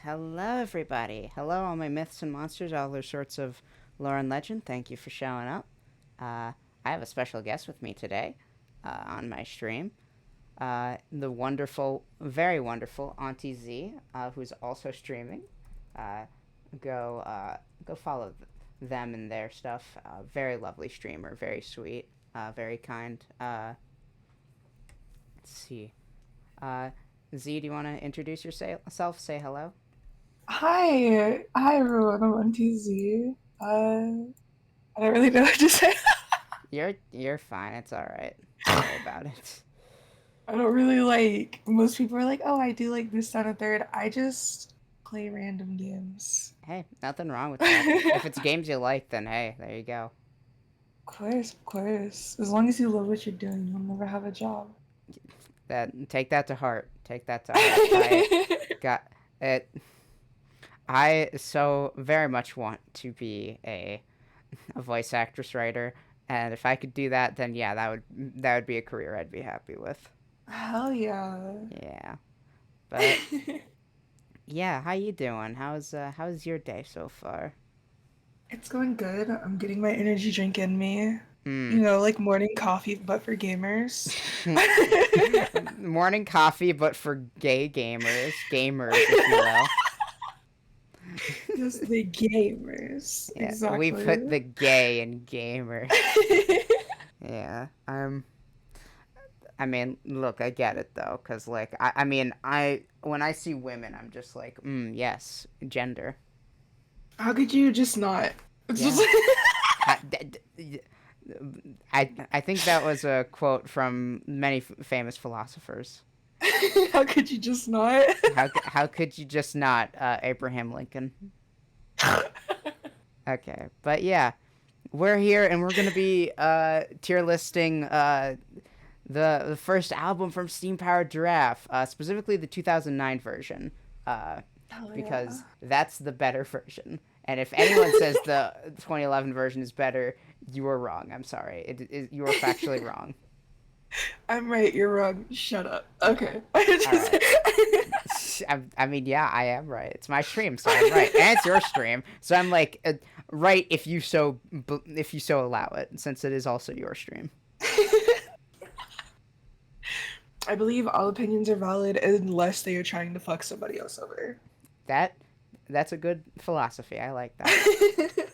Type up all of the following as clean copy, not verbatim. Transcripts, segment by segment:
Hello, everybody. Hello, all my myths and monsters, all those sorts of lore and legend. Thank you for showing up. I have a special guest with me today on my stream. The wonderful, very wonderful Auntie Z, who's also streaming. Uh, go, go follow them and their stuff. Very lovely streamer, very sweet, very kind. Let's see. Uh, Z, do you want to introduce yourself? Say hello. Hi everyone. I'm on TZ. I don't really know what to say. You're fine. It's all right. Don't worry about it. I don't really like. Most people are like, "Oh, I do like this, that, and third." I just play random games. Hey, nothing wrong with that. If it's Of games you like, then hey, there you go. course, of course. As long as you love what you're doing, you'll never have a job. That take that to heart. Take that to heart. I got it. I so very much want to be a voice actress writer, and if I could do that, then yeah, that would be a career I'd be happy with. Hell yeah. Yeah, but yeah, how you doing? How's your day so far? It's going good. I'm getting my energy drink in me. Hmm. Like morning coffee, but for gamers. Morning coffee, but for gamers, if you will. Just the gamers. Yeah, we put Exactly. the gay in gamers. Yeah, I mean, look, I get it though, cause like, I mean, when I see women, I'm just like, yes, gender. How could you just not? It's just Yeah, I, I think that was a quote from many famous philosophers. how could you just not? How could you just not, Abraham Lincoln? Okay, but yeah, we're here and we're gonna be tier listing the first album from Steam Powered Giraffe, specifically the 2009 version, uh, Hell yeah. because that's the better version. And if anyone says the 2011 version is better, you are wrong. I'm sorry, you are factually wrong. I'm right, you're wrong. Shut up. Yeah. Okay. All right. I mean, yeah, I am right. It's my stream, so I'm right, and it's your stream, so I'm like right if you so allow it, since it is also your stream. I believe all opinions are valid unless they are trying to fuck somebody else over. That that's a good philosophy. I like that.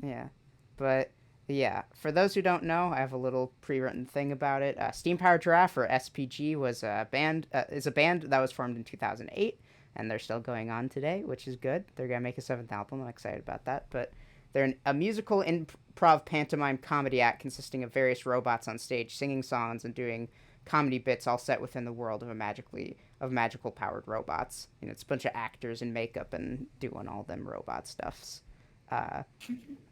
Yeah, but yeah, for those who don't know, I have a little pre-written thing about it. Steam Powered Giraffe, or SPG, was a band. Is a band that was formed in 2008, and they're still going on today, which is good. They're gonna make a seventh album. I'm excited about that. But they're a musical improv pantomime comedy act consisting of various robots on stage singing songs and doing comedy bits, all set within the world of magical powered robots. It's a bunch of actors in makeup and doing all them robot stuffs. Uh,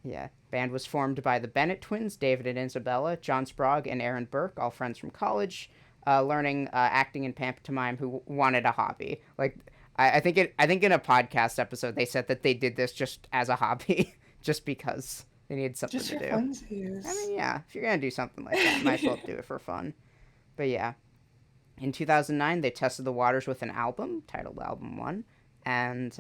yeah. Band was formed by the Bennett twins, David and Isabella, John Sprague, and Aaron Burke, all friends from college, learning acting and pantomime who wanted a hobby. Like I think in a podcast episode they said that they did this just as a hobby, just because they needed something Just to for do. I funsies. mean, yeah, if you're gonna do something like that, might as well do it for fun. But yeah, in 2009 they tested the waters with an album titled Album One, and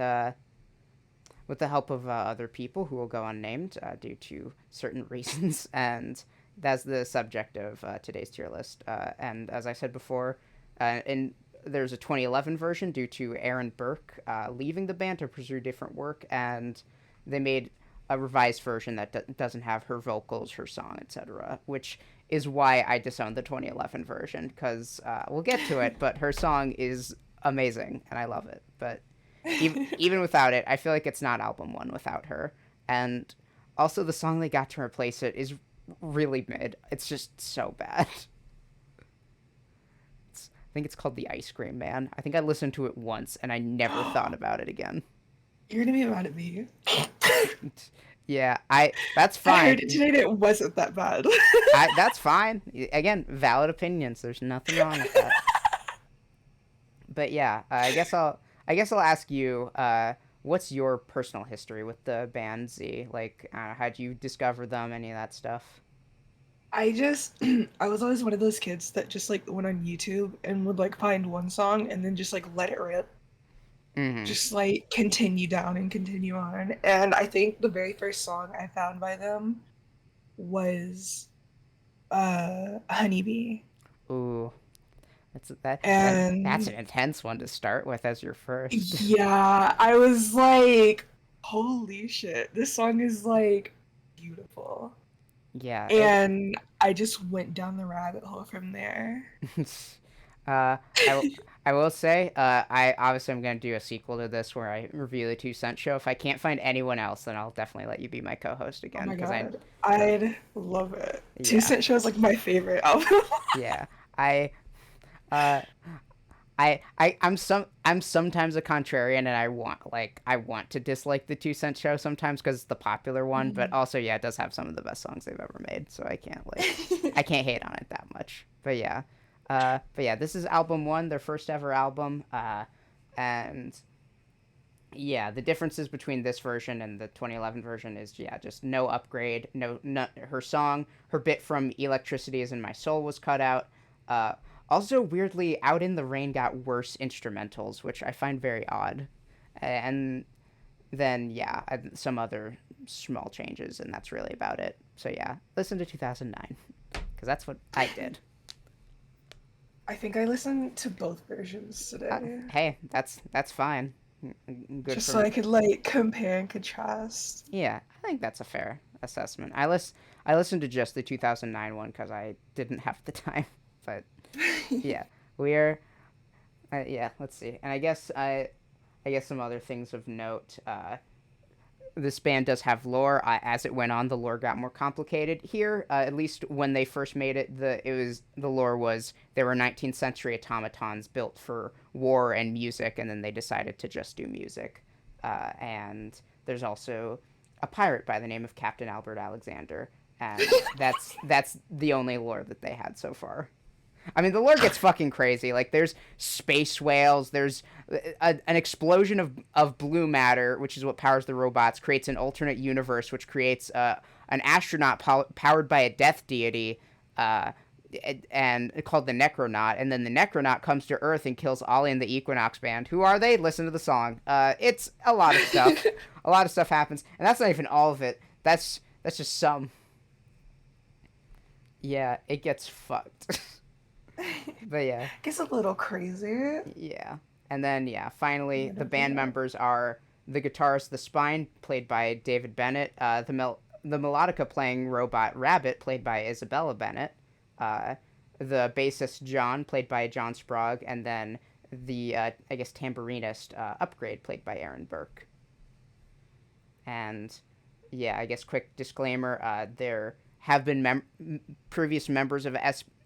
with the help of other people who will go unnamed due to certain reasons. And that's the subject of today's tier list. And as I said before, there's a 2011 version due to Aaron Burke leaving the band to pursue different work, and they made a revised version that doesn't have her vocals, her song, etc., which is why I disowned the 2011 version, because we'll get to it, but her song is amazing and I love it. But even without it, I feel like it's not album one without her. And also, the song they got to replace it is really mid. It's just so bad. I think it's called The Ice Cream Man. I think I listened to it once and I never thought about it again. You're gonna be mad at me. Yeah, that's I heard fine. it today and it wasn't that bad. That's fine. Again, valid opinions. There's nothing wrong with that. But yeah, I guess I'll ask you. What's your personal history with the band Z? Like, how'd you discover them? Any of that stuff? I just I was always one of those kids that just like went on YouTube and would like find one song and then just like let it rip. Mm-hmm. Just like continue down and continue on. And I think the very first song I found by them was Honeybee. Ooh, that's And an intense one to start with as your first. yeah, I was like, holy shit, this song is like beautiful. Yeah, it. And I just went down the rabbit hole from there. uh, I will say, I obviously I'm gonna do a sequel to this where I review the 2 Cent Show. If I can't find anyone else, then I'll definitely let you be my co-host Oh again my because god, uh, I'd love it. Two yeah, Cent Show is like my favorite album. yeah. I, uh, I'm sometimes a contrarian and I want to dislike the 2 Cent Show sometimes because it's the popular one, but also yeah, it does have some of the best songs they've ever made, so I can't hate on it that much. But yeah, this is album one, their first ever album, and yeah, the differences between this version and the 2011 version is yeah, just no upgrade, no her song, her bit from "Electricity Is in My Soul" was cut out. Uh, Also, weirdly, "Out in the Rain" got worse instrumentals, which I find very odd. And then yeah, some other small changes, and that's really about it. So yeah, listen to 2009 because that's what I did. I think I listened to both versions today. Hey, that's fine. Good Just for so me. I could like compare and contrast. Yeah, I think that's a fair assessment. I listened to just the 2009 one because I didn't have the time. But yeah, we're yeah. Let's see, and I guess some other things of note. This band does have lore. As it went on, the lore got more complicated. Here, at least when they first made it, the lore was there were 19th century automatons built for war and music, and then they decided to just do music. And there's also a pirate by the name of Captain Albert Alexander, and that's the only lore that they had so far. I mean, the lore gets fucking crazy. Like, there's space whales. There's an explosion of blue matter, which is what powers the robots, creates an alternate universe, which creates an astronaut powered by a death deity, uh, and called the Necronaut. And then the Necronaut comes to Earth and kills Ollie and the Equinox Band. Who are they? Listen to the song. It's a lot of stuff. A lot of stuff happens, and that's not even all of it. That's just some. Yeah, it gets fucked. But yeah, Gets a little crazy. yeah. And then yeah, finally Yeah, the don't do band that. members are the guitarist The Spine, played by David Bennett, the melodica playing robot Rabbit, played by Isabella Bennett, uh, the bassist John, played by John Sprague, and then the I guess tambourinist Upgrade, played by Aaron Burke. And yeah, I guess quick disclaimer: there have been previous members of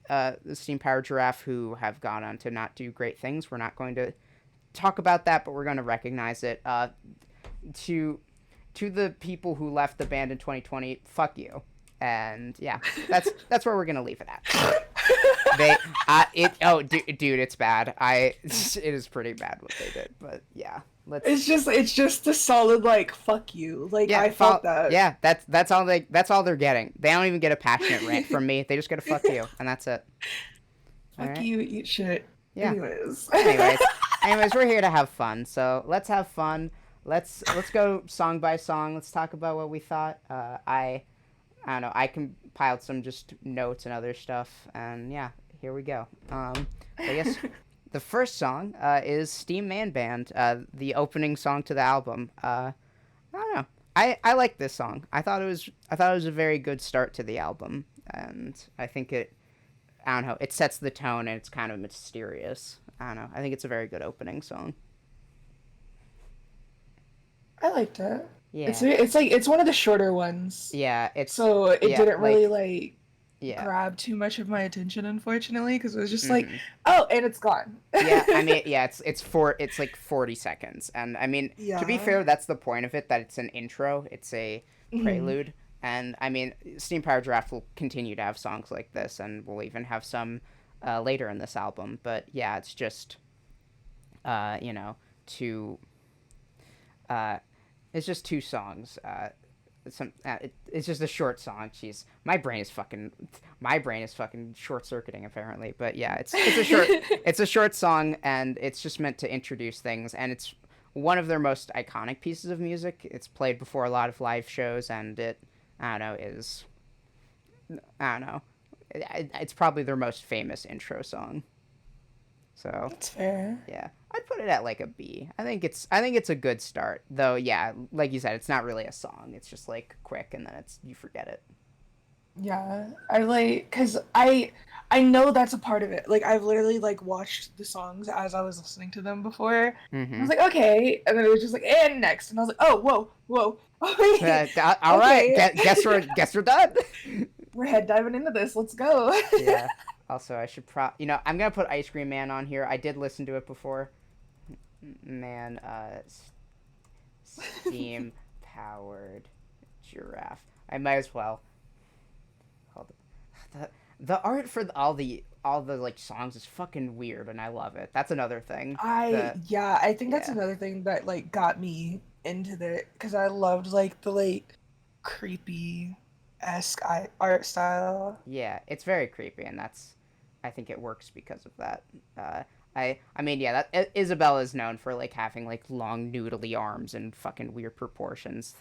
the Steam Power Giraffe who have gone on to not do great things. We're not going to talk about that, but we're going to recognize it. To the people who left the band in 2020, fuck you. And yeah, that's where we're gonna leave it at. They dude, it's bad. It is pretty bad what they did, but yeah, let's It's just a solid like fuck you. Like I felt that. yeah, that's all they're getting. They don't even get a passionate rant from me. They just get a fuck you, and that's it. All Fuck right. you, eat shit. Yeah. Anyways. Anyways, we're here to have fun. So let's have fun. Let's go song by song. Let's talk about what we thought. I don't know. I compiled some just notes and other stuff, and yeah, here we go. I guess the first song is Steam Man Band, the opening song to the album. I don't know. I like this song. I thought it was a very good start to the album, and I think I don't know. It sets the tone, and it's kind of mysterious. I don't know. I think it's a very good opening song. I liked it. Yeah, It's like it's one of the shorter ones. yeah. It's So it yeah, didn't really like yeah. grab too much of my attention, unfortunately, because it was just like, Mm-hmm. oh, and it's gone. Yeah, I mean, yeah, it's like 40 seconds, and I mean, to be Yeah. fair, that's the point of it, that it's an intro, it's a Mhm. prelude, and I mean, Steam Power Draft will continue to have songs like this, and we'll even have some later in this album. But yeah, it's just you know, two uh, it's just 2 songs. it's just a short song. Jeez, my brain is fucking short circuiting apparently. But yeah, it's a short song, and it's just meant to introduce things, and it's one of their most iconic pieces of music. It's played before a lot of live shows, and it I don't know is I don't know. It's probably their most famous intro song. So That's fair. yeah, I'd put it at like a B. I think it's a good start. Though yeah, like you said, it's not really a song. It's just like quick and then it's you forget it. Yeah, I like because I know that's a part of it. Like I've literally like watched the songs as I was listening to them before. And I Mm-hmm. was like, okay, and then it was just like, and next, and I was like, oh, whoa, whoa, oh, wait, All right, okay, guess we're done. we're head diving into this. Let's go. Yeah. Also, I should I'm gonna put Ice Cream Man on here. I did listen to it before. Man, steam powered giraffe. I might as well. Hold the art for all the like songs is fucking weird, and I love it. That's another thing. The Yeah, I think that's Yeah, another thing that like got me into it because I loved like the like creepy esque art style. yeah, it's very creepy, and that's I think it works because of that. Uh, I mean, yeah, Isabella is known for like having like long noodly arms and fucking weird proportions.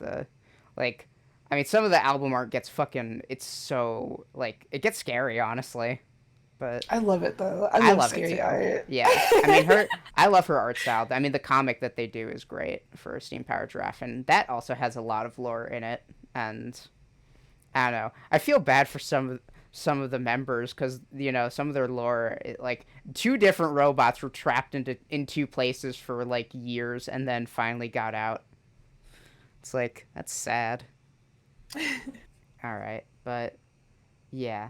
Like, I mean, some of the album art gets fucking. It's so like it gets scary, honestly. But I love it though. I I love love it scary too. art. Yeah, I mean her. I love her art style. I mean the comic that they do is great for Steam Power Giraffe, and that also has a lot of lore in it. And I don't know. I feel bad for some of the members because some of their lore, like two different robots were trapped in two places for like years and then finally got out. It's like that's sad. All right, but yeah.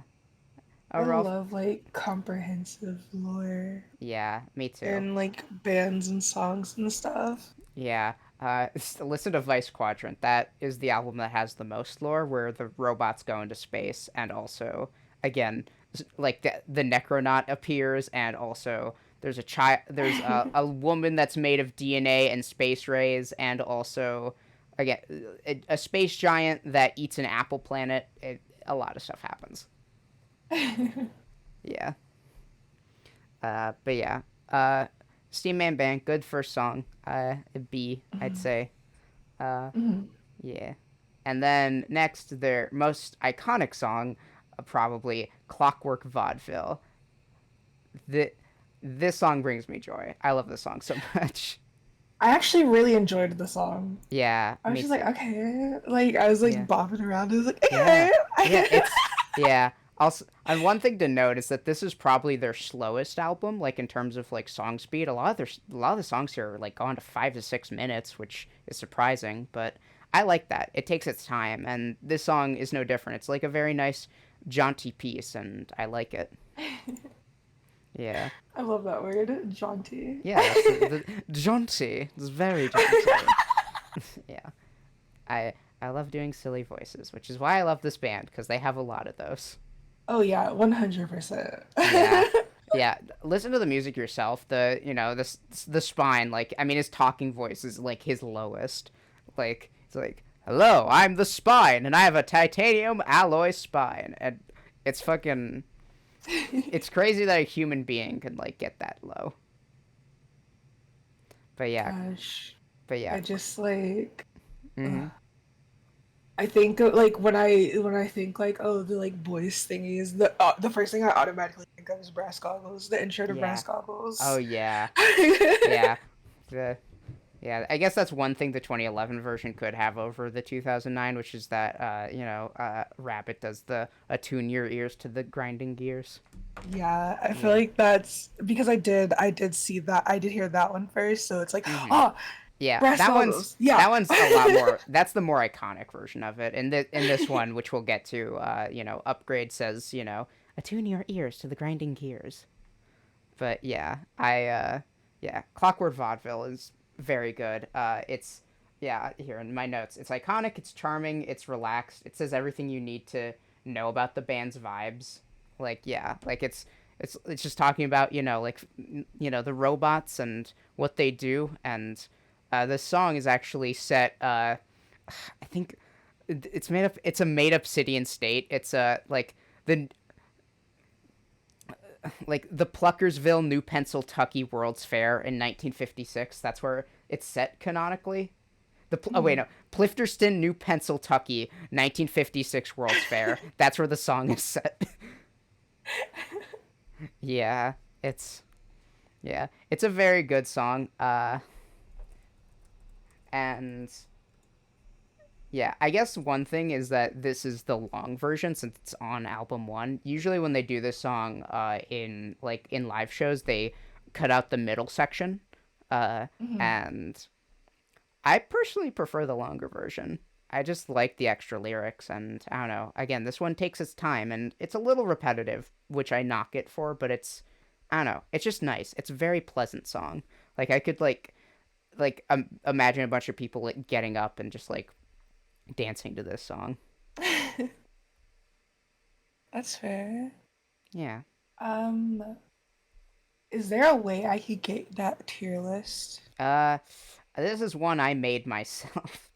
I Overall, love like comprehensive lore yeah, me too. and like bands and songs and stuff. Yeah. Listen to Vice Quadrant. That is the album that has the most lore, where the robots go into space, and also, again, like the Necronaut appears, and also there's a woman that's made of DNA and space rays, and also, again, a space giant that eats an apple planet. A lot of stuff happens. Yeah. But yeah. Uh, Steam Man Band, good first song. A B, I'd say. Uh, Mhm. yeah. And then next, their most iconic song, probably Clockwork Vaudeville. The, this song brings me joy. I love this song so much. I actually really enjoyed the song. Yeah, I was me just like, too. okay. Like I was like Yeah. bopping around. I was like, Yeah. okay. Yeah, it's yeah. Also, and one thing to note is that this is probably their slowest album, like in terms of like song speed. A lot of the songs here are like gone to 5 to 6 minutes, which is surprising, but I like that. It takes its time, and this song is no different. It's like a very nice, jaunty piece, and I like it. Yeah, I love that word, jaunty. yeah, that's the jaunty. It's very jaunty. Yeah, I love doing silly voices, which is why I love this band because they have a lot of those. Oh yeah, 100%. Yeah. Yeah, listen to the music yourself. The spine, like I mean, his talking voice is like his lowest. Like it's like, "Hello, I'm the spine, and I have a titanium alloy spine." And it's fucking, it's crazy that a human being can like get that low. But yeah, Gosh, but yeah. I just like Mm-hmm. I think like when I think like oh the like voice thingies the first thing I automatically think of is Brass Goggles, the intro to Yeah. Brass Oh Goggles. yeah. Yeah. The Yeah, I guess that's one thing the 2011 version could have over the 2009, which is that Rabbit does the attune your ears to the grinding gears. Yeah, I feel Yeah. like that's because I did see that I did hear that one first, so it's like Mm-hmm. oh Yeah, Brass Goggles, yeah. that one's a lot more. That's the more iconic version of it. In this one, which we'll get to, Upgrade says, attune your ears to the grinding gears. But yeah, yeah, Clockwork Vaudeville is very good. Yeah, here in my notes, it's iconic, it's charming, it's relaxed. It says everything you need to know about the band's vibes. Like, yeah, like it's just talking about the robots and what they do, and this song is actually set. I think it's made up. It's a made up city and state. It's the the Pluckersville, New Pennsylvania World's Fair in 1956. That's where it's set canonically. Oh wait, no, Clifterston, New Pennsylvania, 1956 World's Fair. That's where the song is set. Yeah, it's it's a very good song. And yeah, I guess one thing is that this is the long version since it's on album one. Usually when they do this song in live shows, they cut out the middle section. Mhm. And I personally prefer the longer version. I just like the extra lyrics, and I don't know. Again, this one takes its time and it's a little repetitive, which I knock it for, but I don't know. It's just nice. It's a very pleasant song. Like I could imagine a bunch of people like getting up and just like dancing to this song. That's fair. Yeah. Um, is there a way I could get that tier list? Uh, this is one I made myself.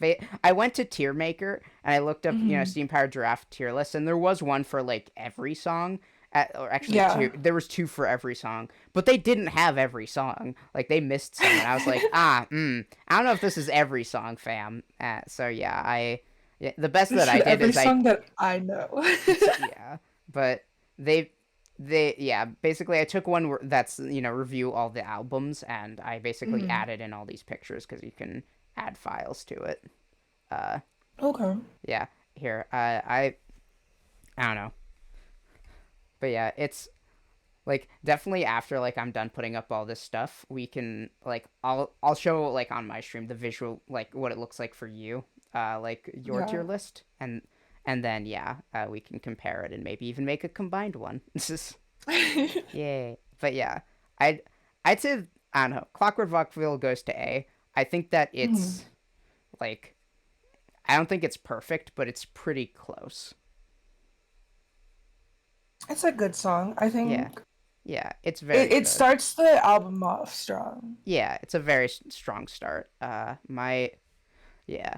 I went to Tier Maker and I looked up, Hmm. Steam Powered Giraffe tier list, and there was one for like every song. Or actually, Yeah. two. There was two for every song, but they didn't have every song. Like they missed some, and I was like, I don't know if this is every song, fam. So yeah, the best This that is I did every is I song that I know. yeah, but they yeah, basically I took one that's review all the albums, and I basically Hmm. added in all these pictures because you can add files to it. uh Okay. yeah, here, I don't know, but yeah, it's like definitely after like I'm done putting up all this stuff, we can like I'll show like on my stream the visual, like what it looks like for you, like your tier Yeah. list, and then yeah, we can compare it and maybe even make a combined one. This is yay. But yeah, I'd I'd say, I don't know, Clockwork Rockville goes to A. I think that Mhm. it's like, I don't think it's perfect, but it's pretty close. It's a good song. I Yeah, think yeah, it's it, very it good. starts the album off strong. Yeah, it's a very strong start. My Yeah,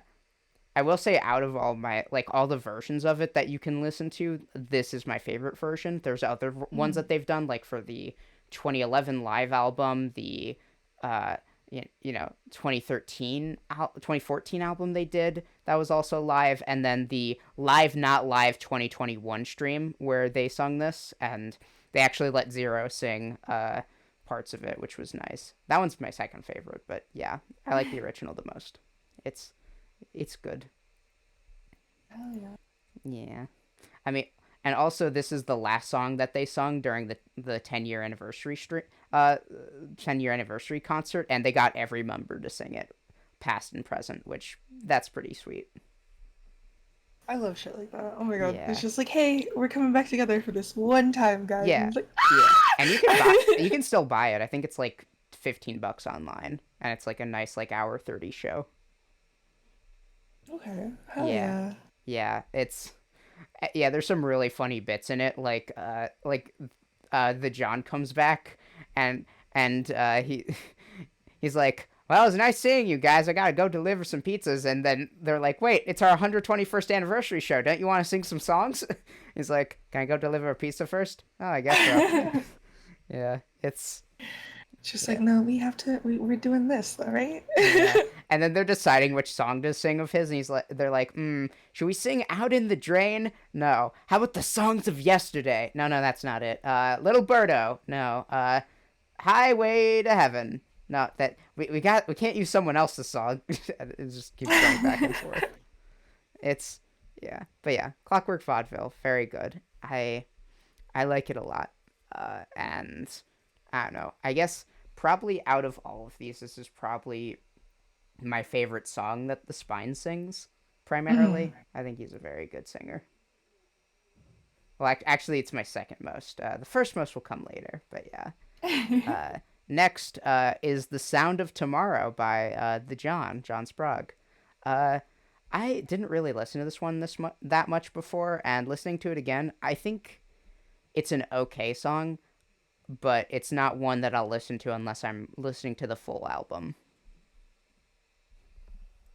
I will say out of all my like all the versions of it that you can listen to, this is my favorite version. There's other ones Mhm. that they've done, like for the 2011 live album, the 2014 album they did that was also live, and then the live not live 2021 stream where they sung this, and they actually let Zero sing parts of it, which was nice. That one's my second favorite, but yeah, I like the original the most. It's it's good. Hell yeah. Yeah. I mean, and also this is the last song that they sung during the 10-year anniversary 10-year anniversary concert, and they got every member to sing it, past and present, which that's pretty sweet. I love shit like that. Oh my god. It's Yeah. just like, hey, we're coming back together for this one time, guys. And Yeah. it's like, Yeah. And ah! you can still buy it. I think it's like $15 online, and it's like a nice like hour 30 show. Okay. Hell Yeah. yeah. Yeah, yeah, there's some really funny bits in it, the John comes back, and he he's like, "Well, it was nice seeing you guys. I gotta go deliver some pizzas." And then they're like, "Wait, it's our 121st anniversary show. Don't you want to sing some songs?" He's like, "Can I go deliver a pizza first?" Oh, I guess so. Yeah, it's Just like, yeah, no, we have to, we're doing this, all right? yeah. And then they're deciding which song to sing of his, and they're like, should we sing "Out in the Drain"? No. How about the songs of yesterday? No, no, that's not it. Little Birdo. No. Highway to Heaven. No, that we can't use someone else's song. It just keeps going back and forth. It's yeah, but yeah, Clockwork Vaudeville, very good. I like it a lot. And I don't know. I guess probably out of all of these, this is probably my favorite song that the Spine sings. Mhm. Primarily, I think he's a very good singer. Well, actually, it's my second most. The first most will come later, but yeah. Next is "The Sound of Tomorrow" by the John Sprague. Uh, I didn't really listen to this one that much before, and listening to it again, I think it's an okay song, but it's not one that I'll listen to unless I'm listening to the full album.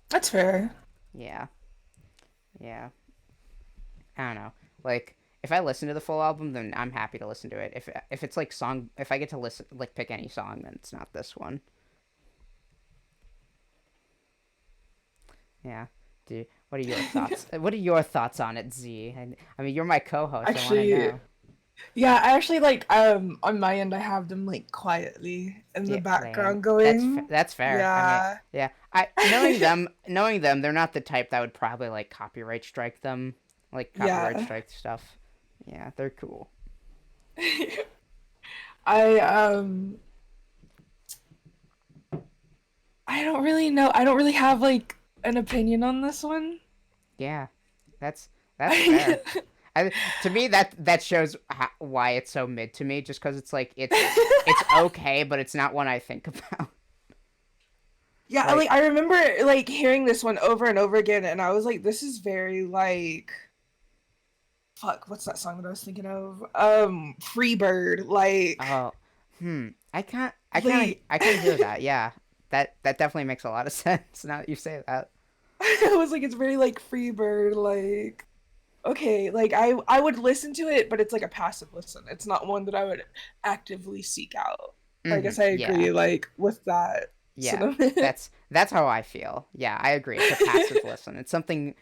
That's fair. Yeah, Yeah, I don't know. Like if I listen to the full album, then I'm happy to listen to it. If it's like song, if I get to listen like pick any song, then it's not this one. Yeah. Do what are your thoughts? What are your thoughts on it, Z? I mean, you're my co-host. I want to Actually, know. yeah, I actually like on my end I have them like quietly in the Yeah, lame. background going. That's fair. I mean, Yeah. yeah. I knowing them, they're not the type that would probably like copyright strike them, like copyright Yeah. strike stuff. Yeah, they're cool. I I don't really know. I don't really have like an opinion on this one. Yeah, that's that's fair. I, to me, that shows why it's so mid to me. Just because it's like it's okay, but it's not one I think about. Yeah, Like, like I remember like hearing this one over and over again and I was like this is very like fuck, what's that song that I was thinking of? Freebird, oh, like I kind of hear that. Yeah, that definitely makes a lot of sense now that you say that. I was like it's very like Freebird, like okay, like I would listen to it, but it's like a passive listen. It's not one that I would actively seek out. I guess I Yeah, agree like with that yeah. sentiment. That's how I feel. Yeah, I agree. It's a passive listen. It's something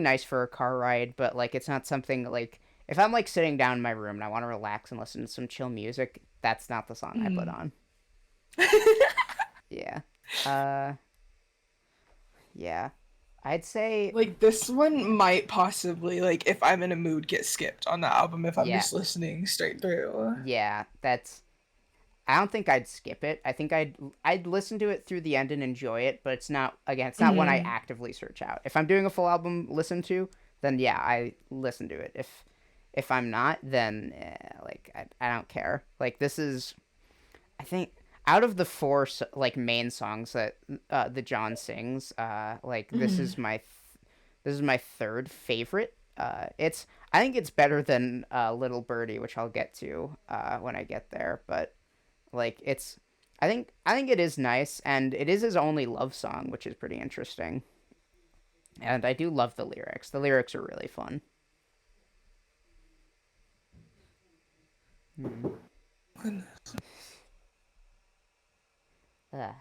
nice for a car ride, but like it's not something like if I'm like sitting down in my room and I want to relax and listen to some chill music, that's not the song I put Mm. on. Yeah. Uh yeah. I'd say Like this one might possibly like if I'm in a mood get skipped on the album if I'm yeah. just listening straight through. Yeah, that's I don't think I'd skip it. I think I'd listen to it through the end and enjoy it, but it's not one I Hmm. actively search out. If I'm doing a full album listen to, then yeah, I listen to it. If I'm not, then like I don't care. Like this is I think out of the four like main songs that the John sings, like Hmm. this is my third favorite. It's I think it's better than Little Birdie, which I'll get to when I get there, but like it's I think it is nice and it is his only love song, which is pretty interesting. And I do love the lyrics. The lyrics are really fun. Hmm. Uh,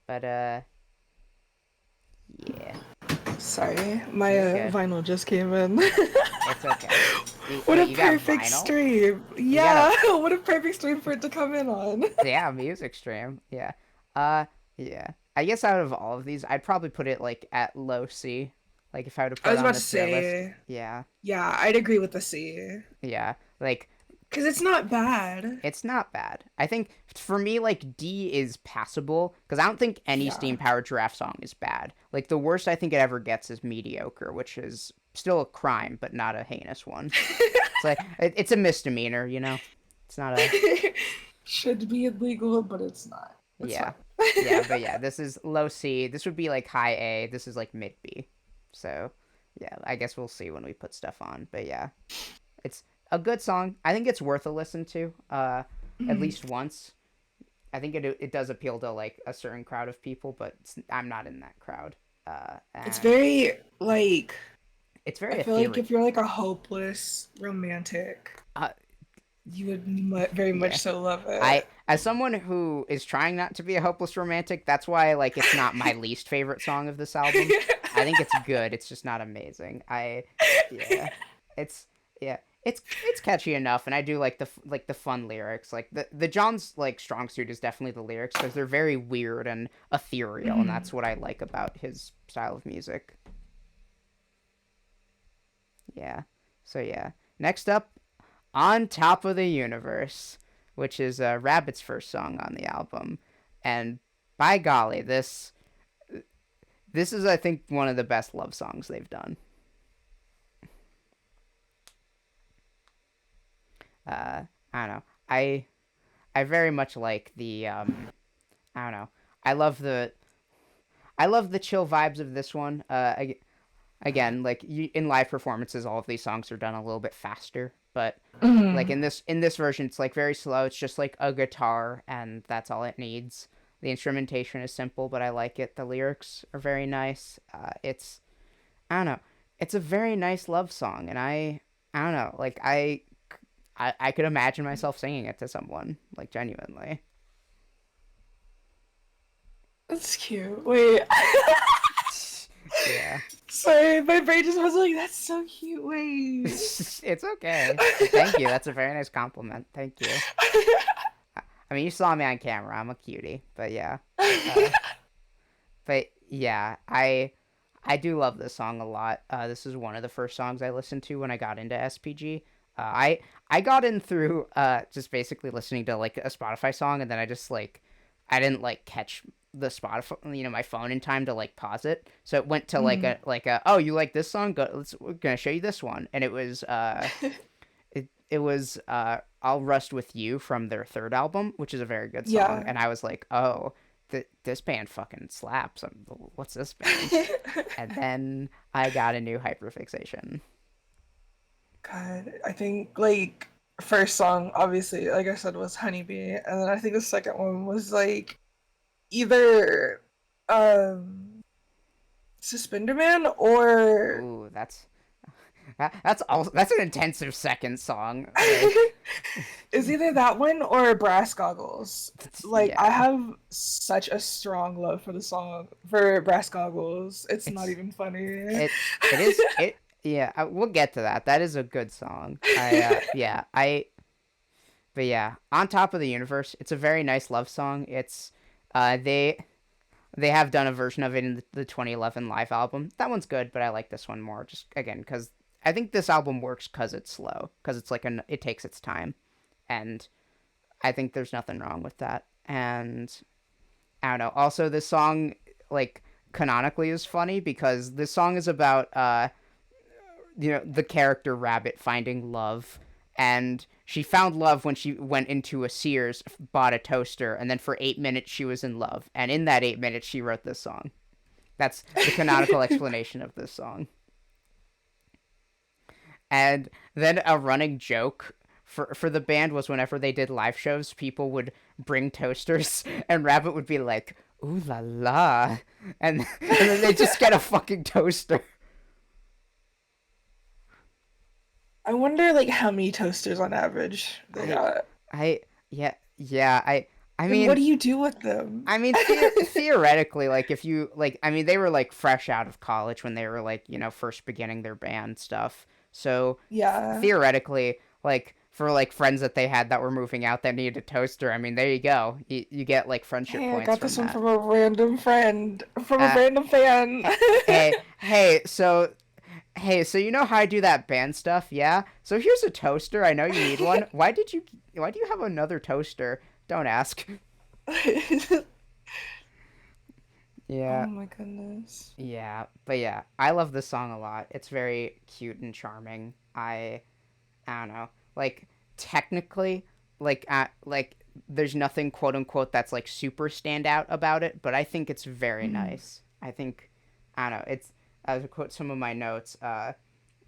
but yeah, Sorry, my you're good. vinyl just came in. It's okay. What a You got perfect vinyl? stream. You got Yeah, what a perfect stream for it to come in on. yeah, music stream. Yeah. Uh yeah. I guess out of all of these, I'd probably put it like at low C. Like if I were to I put it was on about to the tier list. say, Yeah. yeah, I'd agree with the C. Yeah. Like Because it's not bad. it's not bad. I think for me, like D is passable because I don't think any Yeah. steam powered giraffe song is bad. Like the worst I think it ever gets is mediocre, which is still a crime, but not a heinous one. It's like it's a misdemeanor, you know. It's not a Should be illegal, but it's not. It's yeah, fine. yeah. But yeah, this is low C. This would be like high A. This is like mid B. So yeah, I guess we'll see when we put stuff on. But yeah, it's a good song. I think it's worth a listen to. At Mhm. least once. I think it does appeal to like a certain crowd of people, but I'm not in that crowd. It's And very like it's I very feel like ethereal. if you're like a hopeless romantic, Uh, you would very much yeah, so love I it. as someone who is trying not to be a hopeless romantic, that's why like it's not my least favorite song of this album. I think it's good. It's just not amazing. Yeah, it's yeah, it's catchy enough, and I do like the fun lyrics. Like the John's like strong suit is definitely the lyrics because they're very weird and ethereal, and Mhm. that's what I like about his style of music. Yeah. So yeah. Next up, On Top of the Universe, which is Rabbit's first song on the album. And by golly, this is I think one of the best love songs they've done. I don't know. I very much like the I don't know. I love the I love the chill vibes of this one. Again, like in live performances, all of these songs are done a little bit faster, but like Mhm. in this version, it's like very slow. It's just like a guitar, and that's all it needs. The instrumentation is simple, but I like it. The lyrics are very nice. It's I don't know. it's a very nice love song, and I don't know, like I could imagine myself singing it to someone, like genuinely. That's cute. Wait. Yeah. Sorry, my brain just was like, that's so cute. Wait. It's okay. Thank you. That's a very nice compliment. Thank you. I mean, you saw me on camera. I'm a cutie, but yeah. Uh, but yeah, I do love this song a lot. This is one of the first songs I listened to when I got into SPG. I got in through just basically listening to like a Spotify song, and then I just like I didn't like catch the Spotify, my phone in time to like pause it. So it went to like Mhm. a oh, you like this song? We're gonna show you this one, and it was it was I'll Rust with You from their third album, which is a very good song, Yeah. and I was like, oh, this band fucking slaps. What's this band? And then I got a new hyperfixation. God, I think like first song, obviously, like I said, was Honeybee, and then I think the second one was like either Suspender Man or Ooh, that's an intensive second song. Like, is either that one or Brass Goggles. Like I yeah, have such a strong love for the song for Brass Goggles. It's not it's even funny. it it is it. Yeah, we'll get to that. That is a good song. Yeah, but yeah, On Top of the Universe. It's a very nice love song. It's uh they they have done a version of it in the 2011 live album. That one's good, but I like this one more. Just again, because I think this album works because it's slow, because it's like it takes its time, and I think there's nothing wrong with that. And I don't know. Also, this song like canonically is funny because this song is about the character Rabbit finding love, and she found love when she went into a Sears, bought a toaster, and then for 8 minutes she was in love, and in that 8 minutes she wrote this song. That's the canonical explanation of this song. And then a running joke for the band was whenever they did live shows, people would bring toasters, and Rabbit would be like, "Ooh la la," and then they just get a fucking toaster. I wonder like how many toasters on average they I, got. yeah. I And what mean, do you do with them? theoretically, like if you like, I mean, they were like fresh out of college when they were like first beginning their band stuff. So Yeah. theoretically, like for like friends that they had that were moving out that needed a toaster, I mean, there you go. You get like friendship Hey, I points got from this one that. from a random friend, from a Uh, random fan. hey, so you know how I do that band stuff, yeah? So here's a toaster. I know you need one. Why do you have another toaster? Don't ask. Oh Yeah. my goodness. Yeah, but yeah, I love this song a lot. It's very cute and charming. I don't know. Like technically, like there's nothing quote unquote that's like super standout about it, but I think it's very Mm. nice. I don't know. It's to quote some of my notes.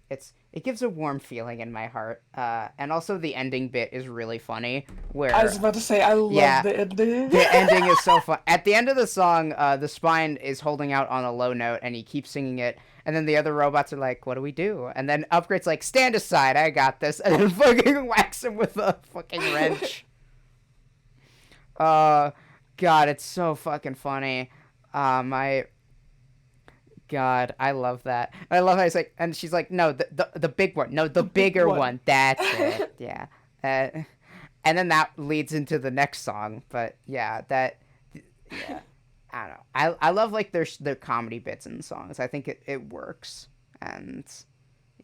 It gives a warm feeling in my heart. And also the ending bit is really funny. I was Where about to say, I love yeah, the ending. the ending is so fun. At the end of the song, the spine is holding out on a low note, and he keeps singing it. And then the other robots are like, "What do we do?" And then Upgrade's like, "Stand aside, I got this," and then fucking whacks him with a fucking wrench. Uh, God, it's so fucking funny. My God, I love that. I love how he's like, and she's like, "No, the big one. No, the The big bigger one. one. That's it. Yeah." Uh, and then that leads into the next song. But yeah, yeah, I don't know. I love like their comedy bits in the songs. I think it works, and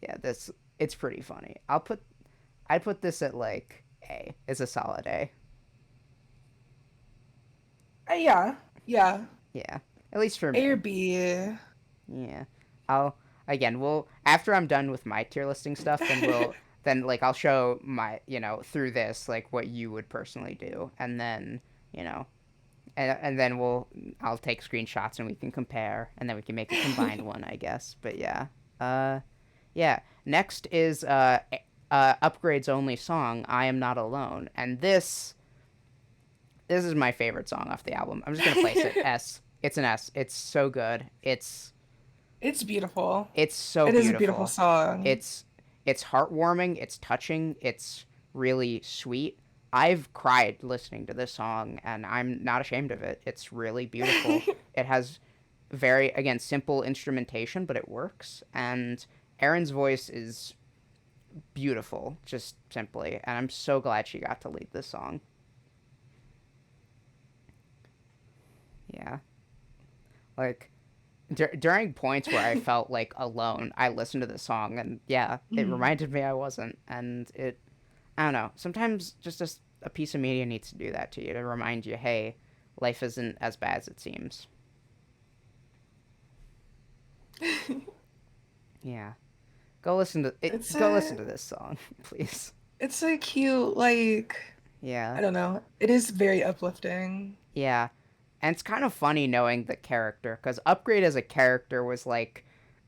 yeah, this it's pretty funny. I'd put this at like A. It's a solid A. Yeah, yeah. Yeah, at least for A or me. B. Yeah, I'll again. We'll after I'm done with my tier listing stuff, then like I'll show my through this like what you would personally do, and then you know and then I'll take screenshots and we can compare, and then we can make a combined one, I guess. But yeah, uh, yeah. Next is Upgrade's only song, "I Am Not Alone," and this is my favorite song off the album. I'm just gonna place it S. It's an S. It's so good. It's beautiful. It's so It is a beautiful beautiful. song. It's it's heartwarming, it's touching, it's really sweet. I've cried listening to this song and I'm not ashamed of it. It's really beautiful. It has very, again, simple instrumentation, but it works, and Erin's voice is beautiful, just simply, and I'm so glad she got to lead this song. Yeah. Like during points where I felt like alone, I listened to this song, and yeah, it Mhm. reminded me I wasn't. And it, I don't know. Sometimes just a piece of media needs to do that to you to remind you, hey, life isn't as bad as it seems. Yeah, go listen to it. It's Go listen a to this song, please. it's a cute like Yeah, I don't know. It is very uplifting. yeah, and it's kind of funny knowing the character because Upgrade as a character was like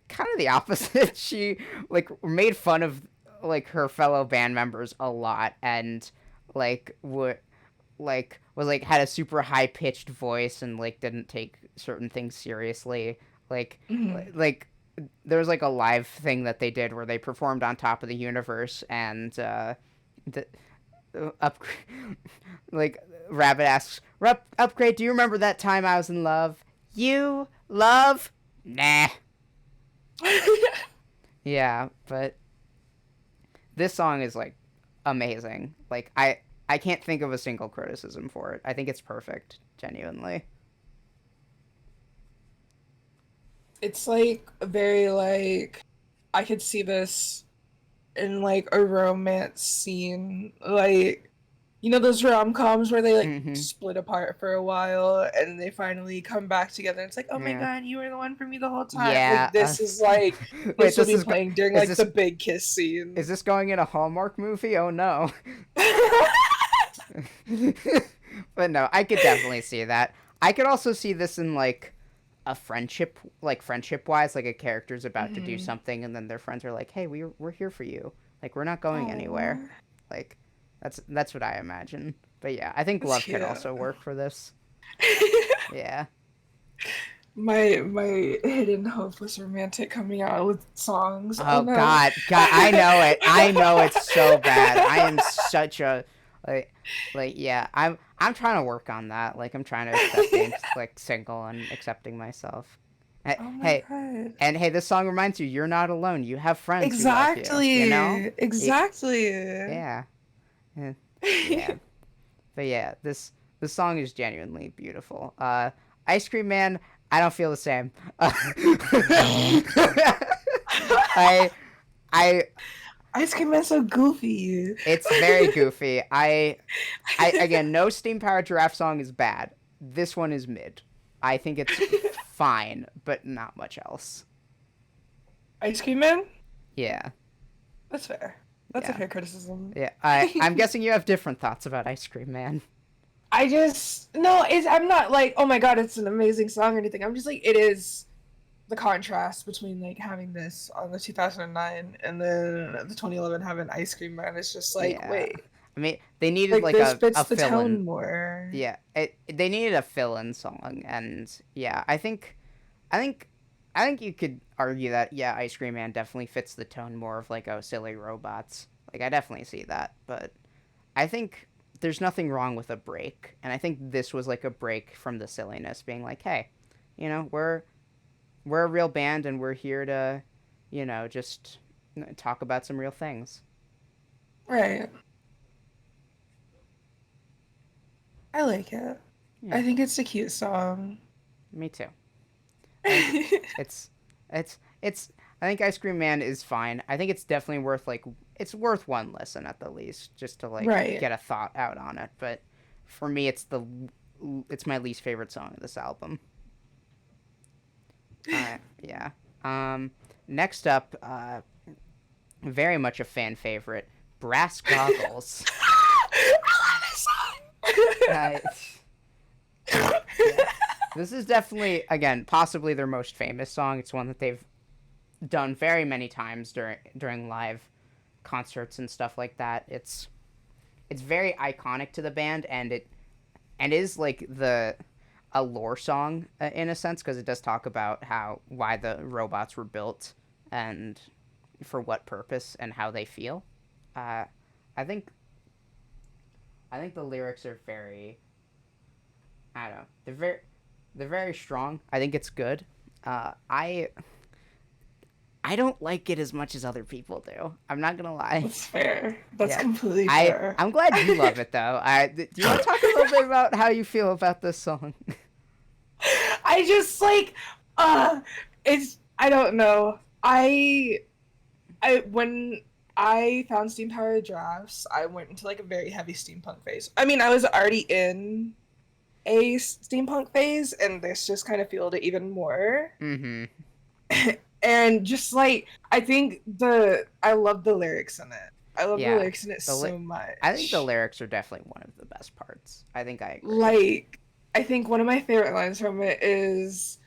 kind of the opposite. She like made fun of like her fellow band members a lot, and like would like was like had a super high pitched voice and like didn't take certain things seriously. Like Mhm. like there was like a live thing that they did where they performed on top of the universe, and the up like Rabbit asks, Upgrade, do you remember that time I was in love? You love? Nah. Yeah, but this song is like amazing. Like I can't think of a single criticism for it. I think it's perfect, genuinely. It's like very like I could see this in like a romance scene. Like you know those rom-coms where they like Mhm. split apart for a while and they finally come back together. It's like, "Oh my Yeah. God, you were the one for me the whole time." Yeah. Like this is like Wait, this would be playing during is like the this big kiss is scene. this going in a Hallmark movie? Oh no. But no, I could definitely see that. I could also see this in like a friendship, like friendship wise, like a character's about to do Mhm. something and then their friends are like, "Hey, we're here for you. Like we're not going anywhere." Oh, Like that's what I imagine. But yeah, I think that's love could cute. also work for this. Yeah. My hidden hopeless romantic coming out with songs. Oh Oh no. God, I know it. I know it's so bad. I am such a like yeah. I'm trying to work on that. Like I'm trying to accept being like single and accepting myself. Oh my Hey, God. and hey, this song reminds you you're not alone. You have friends who love you. You know? Exactly. It, Exactly. yeah. Yeah. Yeah. But yeah, this song is genuinely beautiful. Ice Cream Man, I don't feel the same. I I Ice Cream Man's so goofy. it's very goofy. I again, no steam powered giraffe song is bad. This one is mid. I think it's fine, but not much else. Ice Cream Man? Yeah. That's fair. That's a Yeah. fair criticism. Yeah. I'm guessing you have different thoughts about Ice Cream Man. I just no, it's I'm not like, oh my God, it's an amazing song or anything. I'm just like it is the contrast between like having this on the 2009 and then the 2011 having Ice Cream Man. It's just like, Yeah. wait, I mean, they needed like like this a fits the fill in. tone more. Yeah, they needed a fill-in song, and yeah, I think, I think you could argue that yeah, Ice Cream Man definitely fits the tone more of like oh silly robots. Like I definitely see that, but I think there's nothing wrong with a break, and I think this was like a break from the silliness, being like, hey, you know, we're a real band, and we're here to, you know, just talk about some real things. Right. I like it. Yeah, I think it's a cute song. me too. I think it's it's I think Ice Cream Man is fine. I think it's definitely worth like it's worth one listen at the least just to like Right. get a thought out on it. But for me, it's my least favorite song of this album. Yeah. Um, next up, very much a fan favorite, Brass Goggles. I love Uh, yeah, this is definitely again possibly their most famous song. It's one that they've done very many times during live concerts and stuff like that. It's very iconic to the band, and it and is like the a lore song in a sense, because it does talk about why the robots were built and for what purpose and how they feel. Uh, I think I think the lyrics are very, I don't know, they're very strong. I think it's good. I don't like it as much as other people do. I'm not gonna lie. That's fair. That's Yeah, completely fair. I'm glad you love it though. Do you want to talk a little bit about how you feel about this song? I just like it's I don't know. I when I found steam powered drafts, I went into like a very heavy steampunk phase. I mean, I was already in a steampunk phase, and this just kind of fueled it even more. Mm-hmm. And just like I love the lyrics in it. I love the Yeah. lyrics in it The so I think the much. lyrics are definitely one of the best parts. I think I agree. Like, I think one of my favorite lines from it is,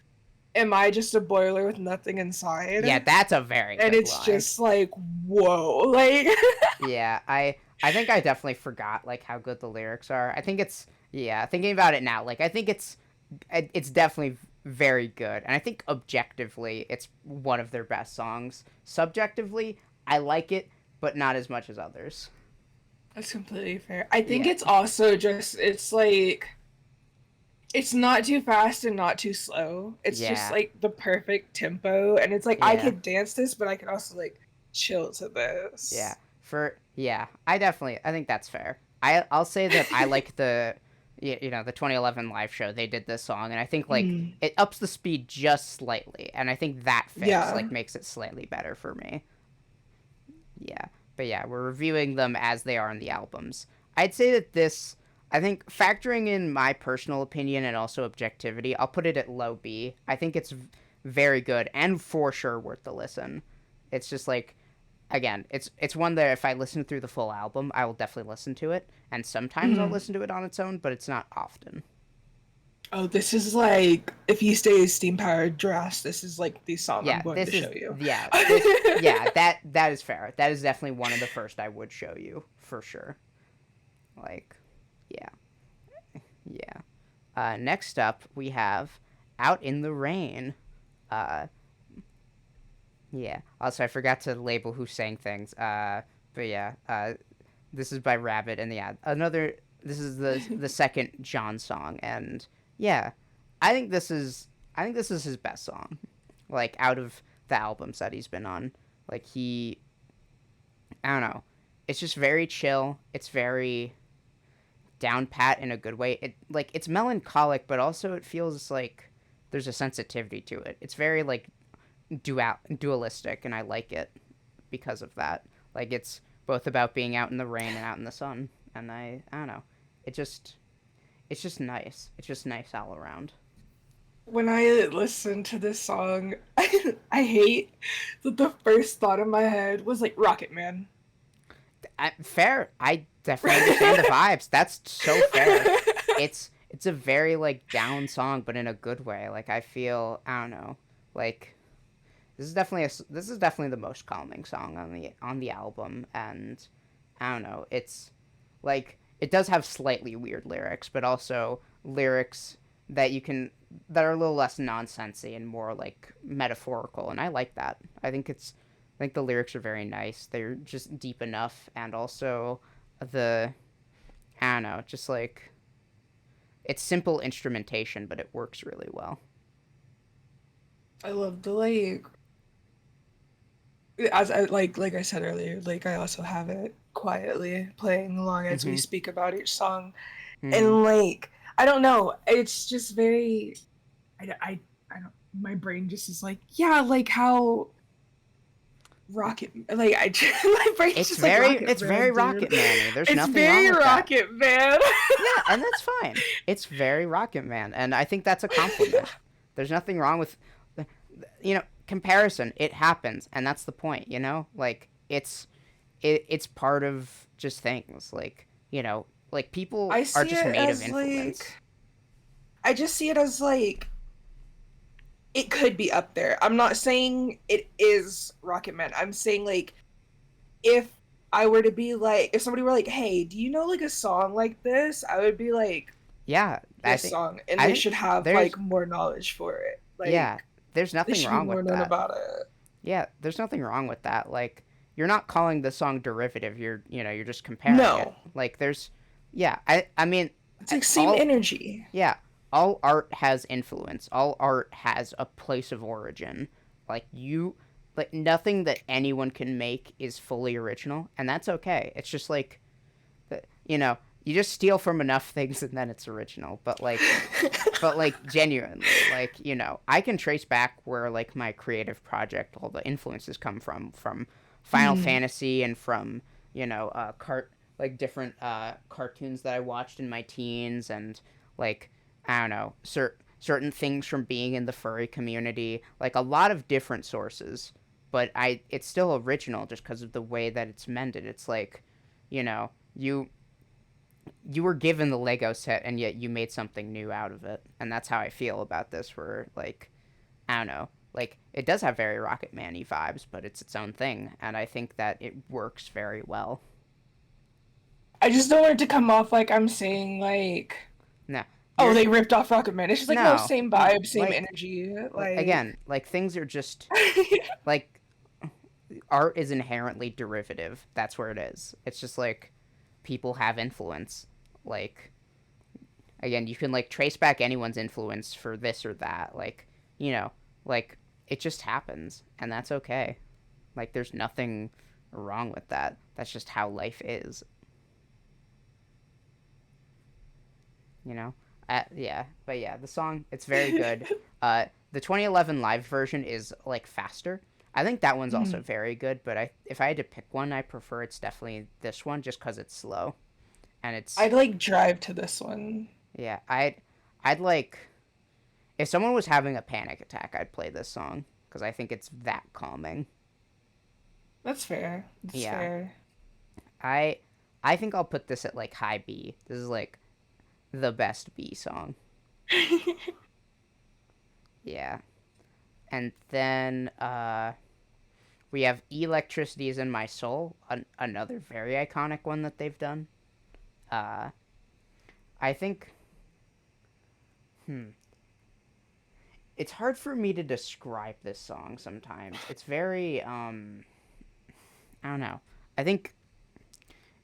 "Am I just a boiler with nothing Yeah, inside?" that's a very And good it's line. just like, whoa, like. Yeah, I think I definitely forgot like how good the lyrics are. I think it's yeah, thinking about it now, like I think it's definitely very good. And I think objectively it's one of their best songs. Subjectively, I like it, but not as much as others. That's completely fair. I think Yeah. it's also just it's like it's not too fast and not too slow. It's just Yeah. like the perfect tempo, and it's like I Yeah. could dance this, but I could also like chill to Yeah. this. I think that's fair. I'll say that I like the 2011 live show. They did this song, and I think like Mm, it ups the speed just slightly, and I think that fix yeah. like makes it slightly better for me. Yeah, but yeah, we're reviewing them as they are in the albums. I'd say that this, I think, factoring in my personal opinion and also objectivity, I'll put it at low B. I think it's very good and for sure worth the listen. It's just like again, it's one that if I listen through the full album, I will definitely listen to it, and sometimes I'll Mm. listen to it on its own, but it's not often. Oh, this is like if you stay steam powered drafts, this is like the song I'm Yeah, going to this show is you. this yeah that is fair. That is definitely one of the first I would show you for sure. Like, yeah, yeah. Next up we have "Out in the Rain." Uh, yeah. Also, I forgot to label who sang things. But yeah. This is by Rabbit, and yeah, another. This is the second John song, and yeah, I think this is his best song, like out of the albums that he's been on. Like I don't know, it's just very chill. It's very down pat in a good way. It's melancholic, but also it feels like there's a sensitivity to it. It's very like dualistic, and I like it because of that. Like it's both about being out in the rain and out in the sun, and I don't know. It just it's just nice. It's just nice all around. When I listen to this song, I hate that the first thought in my head was like Rocket Man. Fair. I definitely understand the vibes. That's so fair. It's a very like down song, but in a good way. Like I feel I don't know. Like this is definitely the most calming song on the album, and I don't know. It's like it does have slightly weird lyrics, but also lyrics that you can that are a little less nonsensy and more like metaphorical, and I like that. I think the lyrics are very nice. They're just deep enough, and also the I don't know, just like it's simple instrumentation, but it works really well. I love the like as I like I said earlier, like I also have it quietly playing along as we Mm-hmm. speak about each song. Mm-hmm. And like I don't know, it's just very I don't my brain just is like, yeah, like how Rocket like I my brain's just like Rocket It's very Man, dude. Rocket Man-y. There's It's nothing wrong very with that. Rocket Man. Yeah, and that's fine. It's very Rocket Man, and I think that's a compliment. There's nothing wrong with, comparison. It happens, and that's the point. Like it's part of just things. Like people I are see just it made of as like influence. I just see it as like it could be up there. I'm not saying it is Rocket Man. I'm saying like if I were to be like if somebody were like, "Hey, do you know like a song like this?" I would be like, Yeah, I this think song, and I they think should have there's like more knowledge for it. yeah, Like there's they nothing should be wrong more with known that. about it. Yeah, there's nothing wrong with that. Like you're not calling the song derivative. You're just comparing it. No, Like there's yeah, I mean it's like same all energy. yeah, all art has influence. All art has a place of origin. Like you like nothing that anyone can make is fully original, and that's okay. It's just like you know, you just steal from enough things and then it's original. But genuinely, like, I can trace back where like my creative project, all the influences come from Final Hmm. Fantasy and from, different cartoons that I watched in my teens and like I don't know, certain things from being in the furry community, like a lot of different sources. But it's still original just because of the way that it's mended. It's like, you know, you were given the Lego set and yet you made something new out of it. And that's how I feel about this where like I don't know, like it does have very Rocket Man-y vibes, but it's its own thing and I think that it works very well. I just don't want it to come off like I'm saying like, No. oh, You're they ripped off Rocket Man. It's just like no, no, same no. vibe, same energy. Like Like again, like things are just like art is inherently derivative. That's where it is. It's just like people have influence. Like again, you can like trace back anyone's influence for this or that. You know, like it just happens, and that's okay. Like there's nothing wrong with that. That's just how life is. You know. Yeah, but yeah, the song it's very good. The 2011 live version is like faster. I think that one's also mm. very good, but if I had to pick one, I prefer it's definitely this one just because it's slow and it's I'd like drive to this one. yeah. I'd like if someone was having a panic attack, I'd play this song because I think it's that calming. That's fair. That's Yeah, fair. I I think I'll put this at like high B. This is like the best B song. Yeah, and then we have "Electricity Is in My Soul," another very iconic one that they've done. Uh, I think hmm, it's hard for me to describe this song sometimes. It's very I don't know. I think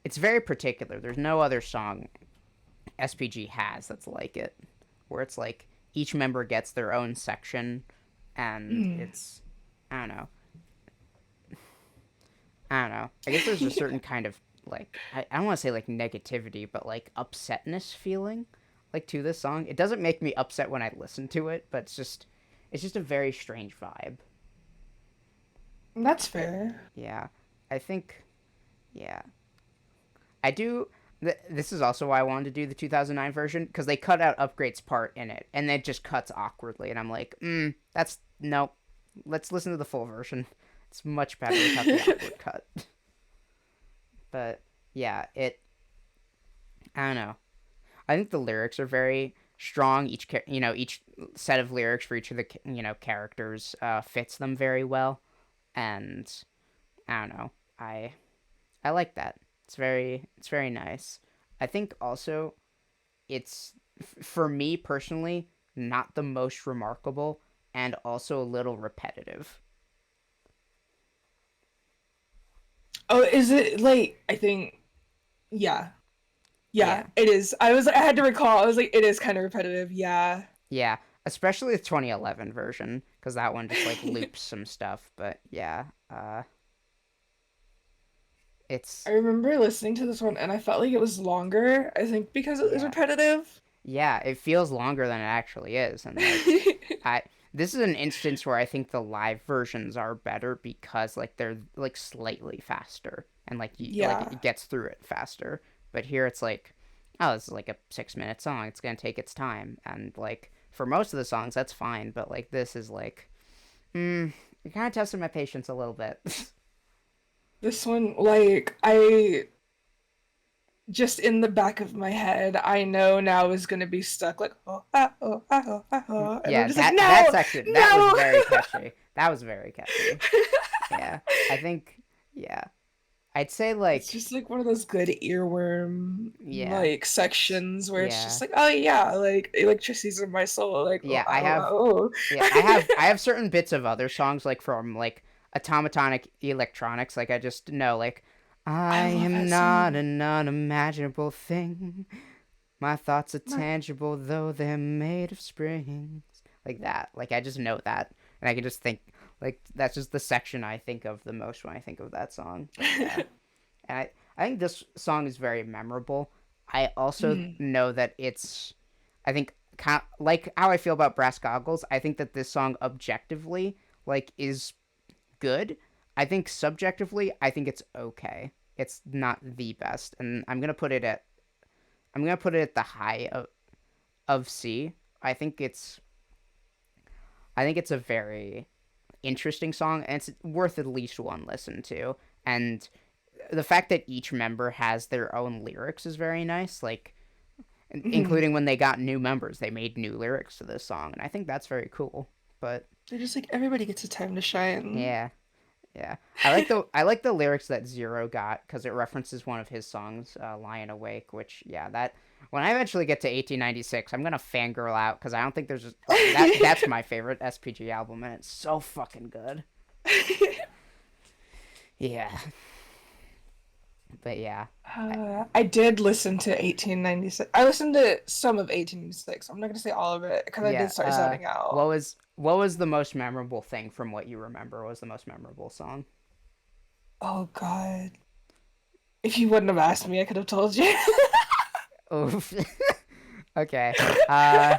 it's very particular. There's no other song SPG has that's like it, where it's like each member gets their own section, and Mm. it's I don't know. I don't know. I guess there's a certain kind of like I don't want to say like negativity, but like upsetness feeling like to this song. It doesn't make me upset when I listen to it, but it's just a very strange vibe. That's fair. Yeah, I think yeah I do. This is also why I wanted to do the 2009 version because they cut out Upgrade's part in it, and it just cuts awkwardly. And I'm like, that's no. Let's listen to the full version. It's much better without the awkward cut. But yeah, I don't know. I think the lyrics are very strong. Each set of lyrics for each of the characters fits them very well, and I don't know. I like that. It's very nice. I think also it's for me personally not the most remarkable and also a little repetitive. Oh, is it like I think yeah. Yeah, Yeah. it is. I had to recall. I was like, it is kind of repetitive. Yeah. Yeah, especially the 2011 version cuz that one just like loops some stuff, but yeah, I it's remember listening to this one and I felt like it was longer. I think because it was yeah. repetitive. Yeah, it feels longer than it actually is and like I this is an instance where I think the live versions are better because like they're like slightly faster and like Yeah. it gets through it faster. But here it's like, oh, this is like a 6 minute song. It's gonna take its time, and like for most of the songs that's fine. But like this is like, you're kind of testing my patience a little bit. This one, like, I just in the back of my head, I know now is gonna be stuck like and I'm Yeah, just like, that no, section that was no. very catchy. That was very catchy. Yeah, I think yeah. I'd say It's like just like one of those good earworm yeah, like sections where it's just yeah, like, oh yeah, like electricity's in my soul, like oh yeah. I oh have oh. yeah, I have certain bits of other songs like from like automatonic electronics. Like I just know like I I love am that not song. an unimaginable thing. My thoughts are My, tangible though they're made of springs. Like that. Like I just know that, and I can just think like that's just the section I think of the most when I think of that song. But yeah. And I think this song is very memorable. I also Mhm. know that it's, I think, kind of, like how I feel about Brass Goggles. I think that this song objectively, like, is good. I think subjectively, I think it's okay. It's not the best, and I'm gonna put it at the high of C. I think it's, I think it's a very interesting song, and it's worth at least one listen to. And the fact that each member has their own lyrics is very nice. Like, Mhm. including when they got new members, they made new lyrics to this song, and I think that's very cool. But They're just like everybody gets a time to shine. yeah, yeah, I like the lyrics that Zero got because it references one of his songs, "Lying Awake," which yeah, that when I eventually get to 1896, I'm gonna fangirl out because I don't think there's just, that's my favorite SPG album, and it's so fucking good. Yeah, but yeah, I did listen to 1896. I listened to some of 1896. I'm not gonna say all of it because I did yeah. start zoning out. What was the most memorable thing from what you remember? What was the most memorable song? Oh God. If you wouldn't have asked me, I could have told you. Oof. Okay. Uh.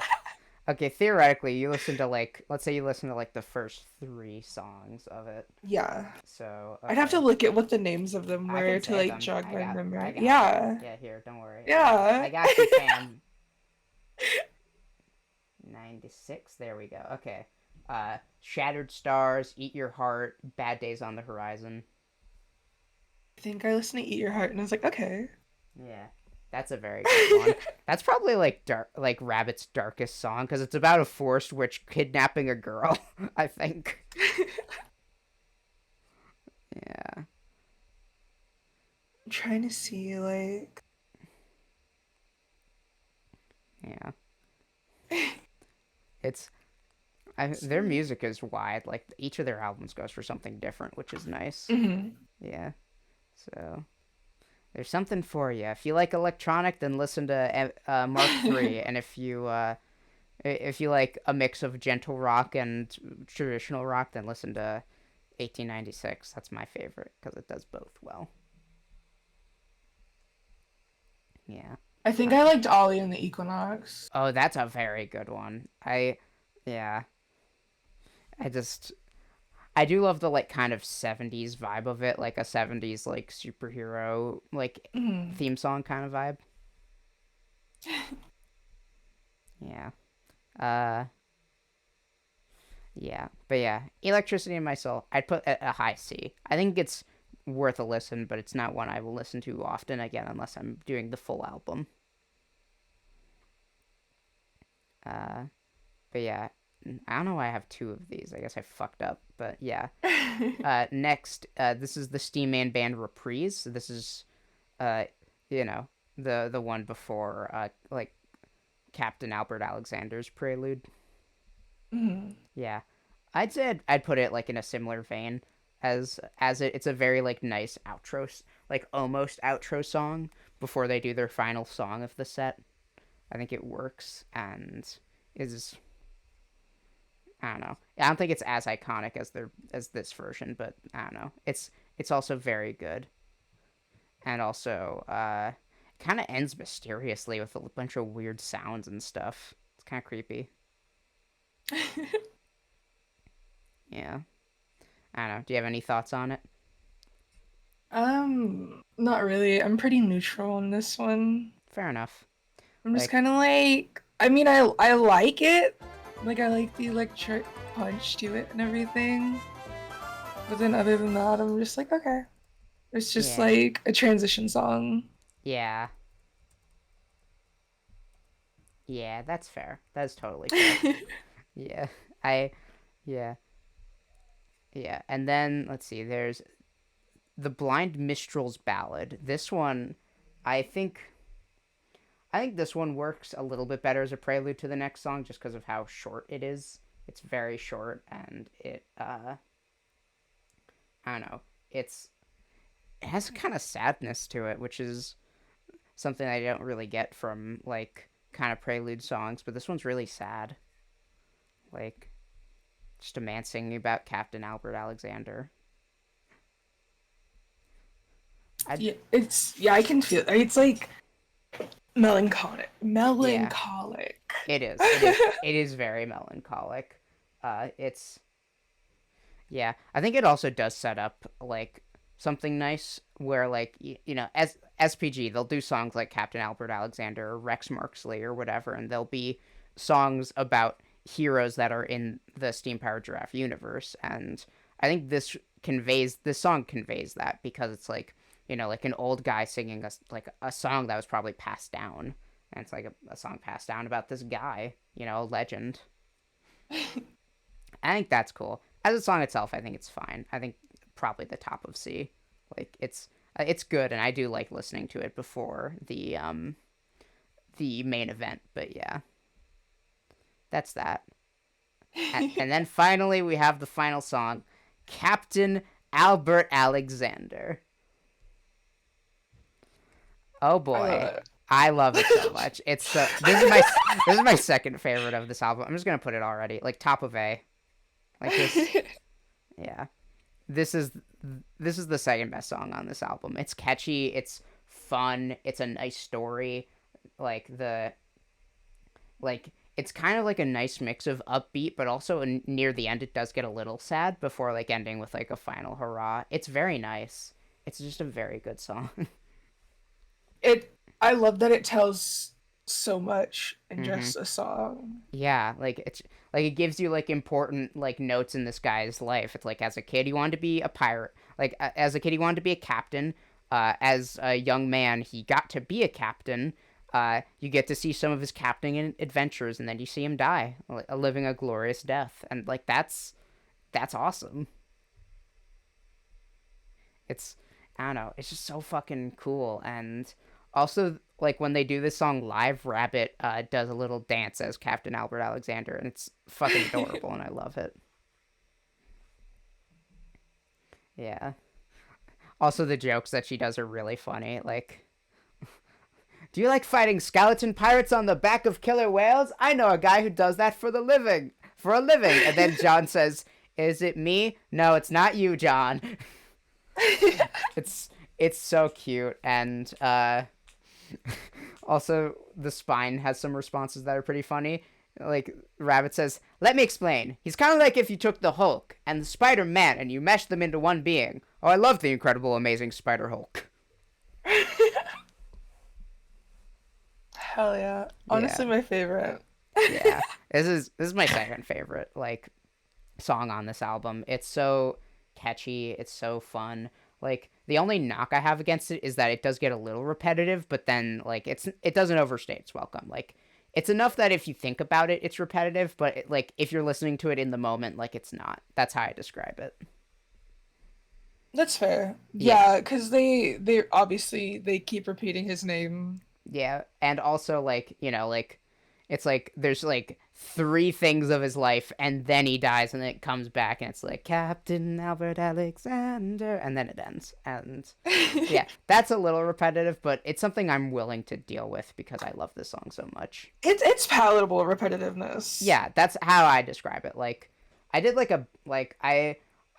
Okay. Theoretically, you listen to like, let's say you listen to like the first three songs of it. Yeah. So I'd have to okay, look at what the names of them I can were to say like them. jog my I memory. got it. Yeah. Yeah. Here. Don't worry. I Yeah. got you, fam. 96. There we go. Okay. Shattered Stars, Eat Your Heart, Bad Days on the Horizon. I think I listened to Eat Your Heart and I was like, okay. Yeah, that's a very good one. That's probably like like Rabbit's darkest song because it's about a forced witch kidnapping a girl. I think. Yeah, I'm trying to see like yeah. It's their music is wide. Like each of their albums goes for something different, which is nice. hmm. Yeah. So there's something for you. If you like electronic, then listen to Mark III, and if you like a mix of gentle rock and traditional rock, then listen to 1896. That's my favorite because it does both well. Yeah. I think Uh, I liked Ollie and the Equinox. oh, that's a very good one. Yeah. I just, I do love the like kind of 70s vibe of it, like a 70s like superhero like Hmm. theme song kind of vibe. Yeah. Uh, yeah. But yeah, Electricity in My Soul, I'd put at a high C. I think it's worth a listen, but it's not one I will listen to often again unless I'm doing the full album. Uh, but yeah, I don't know why I have two of these. I guess I fucked up, but yeah. Next, this is the Steam Man Band Reprise. So this is, uh, you know, the one before, like Captain Albert Alexander's Prelude. Hmm. Yeah, I'd say I'd put it like in a similar vein as it. It's a very like nice outro, like almost outro song before they do their final song of the set. I think it works and is, I don't know. I don't think it's as iconic as their as this version, but I don't know. It's also very good, and also kind of ends mysteriously with a bunch of weird sounds and stuff. It's kind of creepy. Yeah, I don't know. Do you have any thoughts on it? Not really. I'm pretty neutral on this one. Fair enough. I'm just Like, kind of like, I mean, I like it. Like I like the electric punch to it and everything. But then other than that, I'm just like, okay. It's just yeah, like a transition song. yeah, yeah. That's fair. That's totally fair. Yeah, I, yeah, yeah. And then let's see. There's the Blind Minstrel's Ballad. This one, I think I think this one works a little bit better as a prelude to the next song just because of how short it is. It's very short and I don't know. It has kind of sadness to it, which is something I don't really get from like kind of prelude songs, but this one's really sad. Like just a man singing about Captain Albert Alexander. I Yeah, I can feel it's like melancholic. Yeah, Melancholic. it is. It is very melancholic. It's Yeah, I think it also does set up like something nice where like as SPG they'll do songs like Captain Albert Alexander or Rex Marksley or whatever, and they'll be songs about heroes that are in the Steam Powered Giraffe universe, and I think this song conveys that because it's like like an old guy singing a song that was probably passed down, and it's like a song passed down about this guy, a legend. I think that's cool. As a song itself, I think it's fine. I think probably the top of C. Like it's good, and I do like listening to it before the main event. But yeah, that's that. And then finally, we have the final song, Captain Albert Alexander. Oh I love boy, it. I love it so much. It's this is my second favorite of this album. I'm just gonna put it already, like top of A. Like this, yeah. This is this is the second best song on this album. It's catchy, it's fun, it's a nice story. Like the like it's kind of like a nice mix of upbeat, but also near the end it does get a little sad before like ending with like a final hurrah. It's very nice. It's just a very good song. I love that it tells so much in hmm just a song. Yeah, like it's like it gives you like important like notes in this guy's life. It's like as a kid he wanted to be a pirate. Like as a kid he wanted to be a captain. As a young man he got to be a captain. You get to see some of his captaining adventures, and then you see him die, living a glorious death, and like that's awesome. It's I don't know, it's just so fucking cool, and also like when they do this song live, Rabbit does a little dance as Captain Albert Alexander, and it's fucking adorable, and I love it. Yeah. Also, the jokes that she does are really funny. Like, do you like fighting skeleton pirates on the back of killer whales? I know a guy who does that for a living. And then John says, "Is it me? No, it's not you, John." It's so cute, and also the spine has some responses that are pretty funny. Like Rabbit says, "Let me explain. He's kind of like if you took the Hulk and the Spider-Man and you meshed them into one being. Oh, I love the incredible, amazing Spider Hulk." Hell yeah. Yeah, Honestly, my favorite. yeah. This is my second favorite like song on this album. It's so catchy. It's so fun. Like the only knock I have against it is that it does get a little repetitive, but then like it doesn't overstay its welcome. Like it's enough that if you think about it, it's repetitive, but like if you're listening to it in the moment, like it's not. That's how I describe it. That's fair. Yeah. Yeah, because they obviously they keep repeating his name. Yeah, and also like like it's like there's like three things of his life, and then he dies, and then it comes back, and it's like Captain Albert Alexander, and then it ends, and yeah, that's a little repetitive, but it's something I'm willing to deal with because I love this song so much. It's palatable repetitiveness. Yeah, that's how I describe it. Like I did like a like I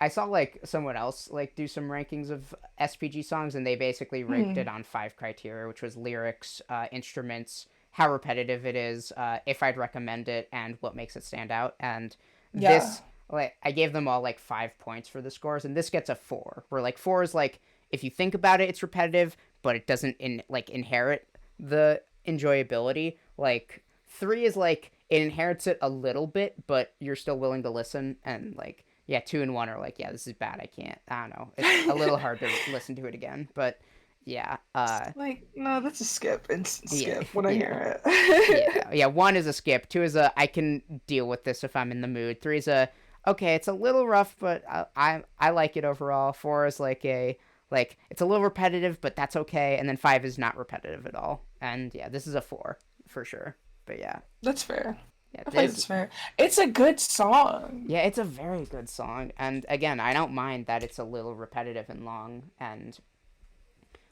saw like someone else like do some rankings of SPG songs, and they basically ranked it Hmm. on five criteria, which was lyrics, instruments, how repetitive it is, if I'd recommend it, and what makes it stand out. And Yeah. this like I gave them all like 5 points for the scores, and this gets a four. Where like four is like if you think about it, it's repetitive, but it doesn't inherit the enjoyability. Like three is like it inherits it a little bit, but you're still willing to listen, and like yeah, two and one are like, yeah, this is bad. I can't. I don't know. It's a little hard to listen to it again, but yeah, Like, no, that's a skip. Instant yeah, skip when I yeah, hear it. yeah. One is a skip. Two is a I can deal with this if I'm in the mood. Three is a okay. It's a little rough, but I like it overall. Four is like a Like it's a little repetitive, but that's okay. And then 5 is not repetitive at all. And yeah, this is a 4 for sure. But yeah, That's fair. yeah, I feel like this that's fair. It's a good song. yeah, it's a very good song. And again, I don't mind that it's a little repetitive and long. And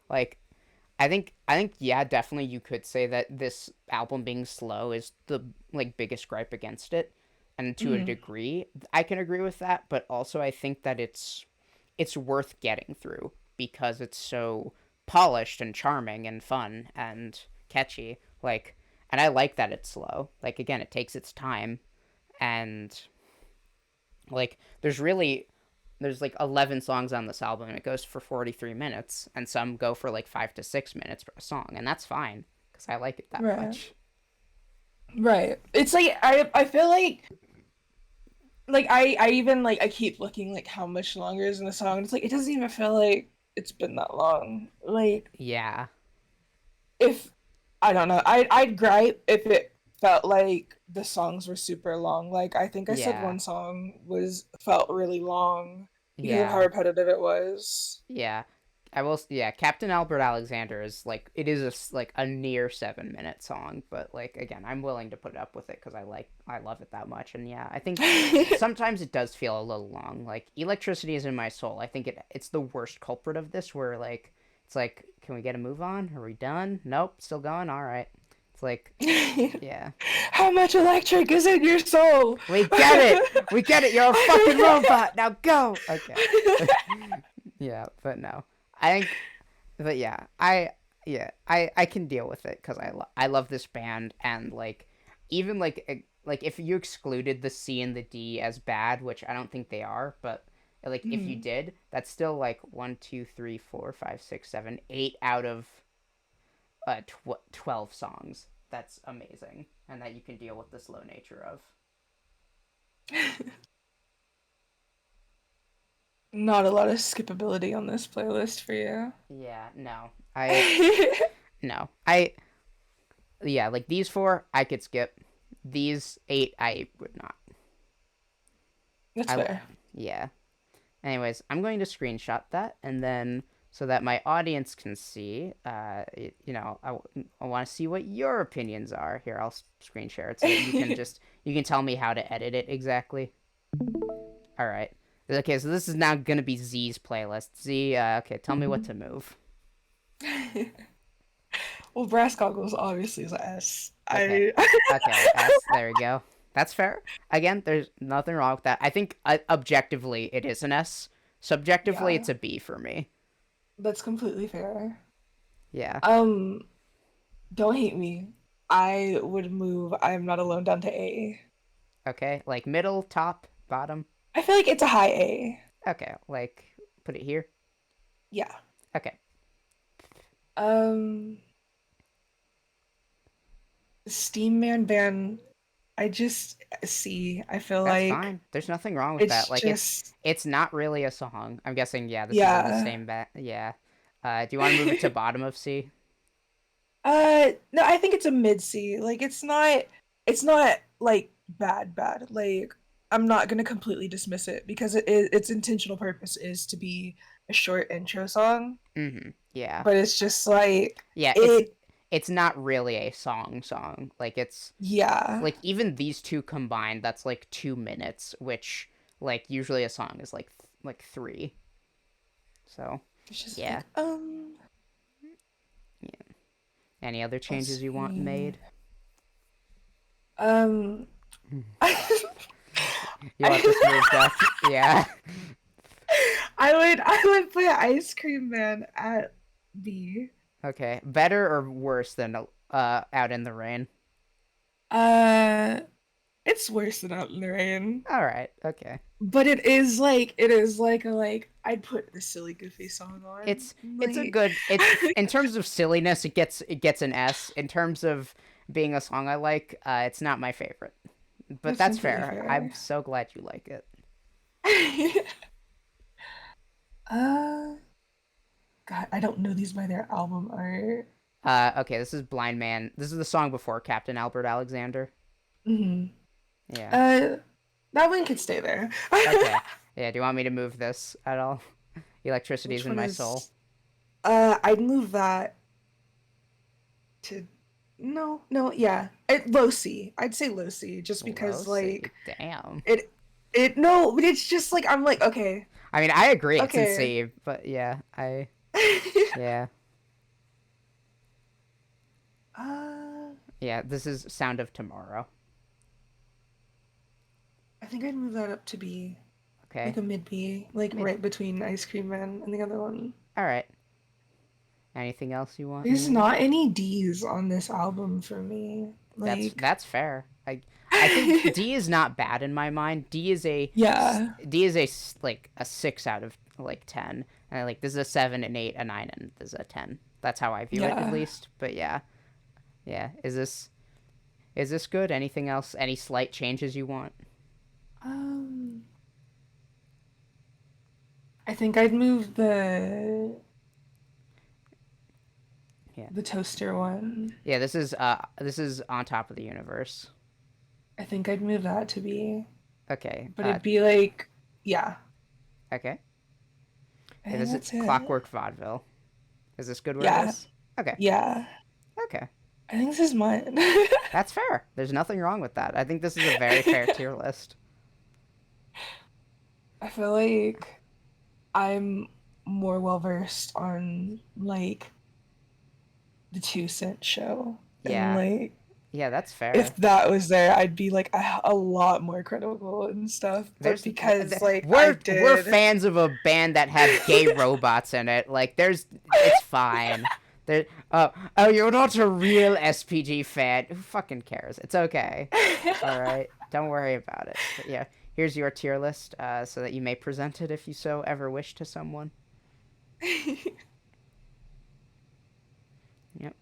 like I think yeah, definitely you could say that this album being slow is the like biggest gripe against it. And to a Mm. degree, I can agree with that, but also I think that it's worth getting through because it's so polished and charming and fun and catchy. Like and I like that it's slow. Like again, it takes its time and like there's like 11 songs on this album and it goes for 43 minutes and some go for like 5 to 6 minutes per song and that's fine cuz I like it that Right. much. Right. It's like I feel like I even like I keep looking like how much longer is in the song. It's like it doesn't even feel like it's been that long. Like Yeah. if I don't know, I'd gripe if it felt like the songs were super long. Like I think I said Yeah. one song was felt really long because of how Yeah. repetitive it was. Yeah. Yeah, Captain Albert Alexander is like it is like a near 7-minute song, but like again, I'm willing to put up with it cuz I love it that much and yeah, I think sometimes it does feel a little long. Like Electricity is in My Soul. I think it's the worst culprit of this where like it's like can we get a move on? Are we done? Nope, still going. All right. It's like yeah. How much electric is in your soul? We get it. We get it. You're a fucking robot. Now go. Okay. Yeah, but no. I think but I can deal with it cuz I love this band and like even like if you excluded the C and the D as bad, which I don't think they are, but like if you Mhm. did, that's still like 8 out of 12 songs. That's amazing and that you can deal with the slow nature of. Not a lot of skippability on this playlist for you. Yeah, no. I no. I yeah, like these 4 I could skip. These 8 I would not. That's I fair. yeah. Anyways, I'm going to screenshot that and then so that my audience can see I want to see what your opinions are. Here, I'll screen share it so that you can tell me how to edit it exactly. All right. Okay, so this is now going to be Z's playlist. Z, okay, tell me what to move. Well, brass goggles obviously is a S. Okay. I Okay, S. There we go. That's fair. Again, there's nothing wrong with that. I think objectively it is an S. Subjectively, yeah, it's a B for me. that's completely fair. Yeah. Um, don't hate me. I would move I'm Not Alone down to A. Okay. Like middle, top, bottom. I feel like it's a high A. Okay. Like put it here. Yeah. Okay. Um, Steam Man Band. I feel That's like fine. There's nothing wrong with it's that. Like just it's not really a song. I'm guessing. Yeah. This is in the yeah. same Yeah. Do you want to move it to bottom of C? No, I think it's a mid C. Like it's not like bad. Like I'm not gonna completely dismiss it because its intentional purpose is to be a short intro song, Mm-hmm. Yeah. but it's just like Yeah. it It's not really a song. Like it's yeah. like even these two combined, that's like 2 minutes, which like usually a song is like 3. So It's just yeah. like Yeah. Any other let's changes you want see. made? Um You want this moved I, up? Yeah. I would put Ice Cream Man at B. Okay. Better or worse than Out in the Rain? Uh it's worse than Out in the Rain. All right. Okay. But it is like a like I'd put the silly goofy song on. It's a Like good it in terms of silliness it gets an S. In terms of being a song I like, it's not my favorite. But that's that's completely fair. I'm fair. so glad you like it. uh God, I don't know these by their album art. Okay, this is Blind Man. This is the song before Captain Albert Alexander. Hmm. Yeah. Uh that one could stay there. Okay. Yeah, do you want me to move this at all? Electricity's Which in one My Soul. is? I'd move that to yeah, low C. I'd say low C, just Low because C. like Damn. it no, but it's just like I'm like okay, I mean, I agree. It's in okay. C, but yeah, yeah, uh, yeah. This is Sound of Tomorrow. I think I'd move that up to B, like Okay. a mid B, like Mid. right between Ice Cream Man and the other one. All right. Anything else you want in There's there? not any D's on this album for me. Like, That's fair. I think D is not bad in my mind. yeah, D is like a 6 out of like 10, and like this is a 7, an 8, a 9, and this is a 10. That's how I view it at yeah. least. But yeah, yeah. Is this good? Anything else? Any slight changes you want? Um, I think I'd move Yeah, the toaster one. yeah. This is On Top of the Universe. I think I'd move that to B, Okay. but it'd be like, yeah. Okay. I Yeah, think this is that's it. Clockwork Vaudeville. Is this good where it Yeah, is? Okay. yeah. Okay. I think this is mine. That's fair. There's nothing wrong with that. I think this is a very fair tier list. I feel like I'm more well versed on like the 2 Cent show and Yeah. like Yeah, that's fair. if that was there, I'd be like a lot more critical and stuff. But because like I We're did, fans of a band that have gay robots in it. Like it's fine. There oh you're not a real SPG fan. Who fucking cares? It's okay. All right. Don't worry about it. But yeah, here's your tier list so that you may present it if you so ever wish to someone. Yep.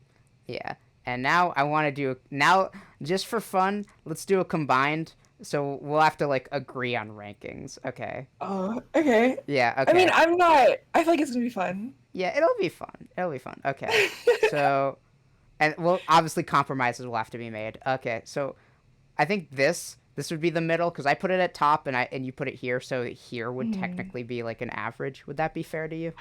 Yeah. And now I want to do now just for fun, let's do a combined. So we'll have to like agree on rankings. Okay. Oh, okay. Yeah, I mean, okay. I'm not. I feel like it's gonna be fun. Yeah, it'll be fun. It'll be fun. Okay. So and well obviously compromises will have to be made. Okay. So I think this would be the middle cuz I put it at top and you put it here so here would Hmm. technically be like an average. Would that be fair to you?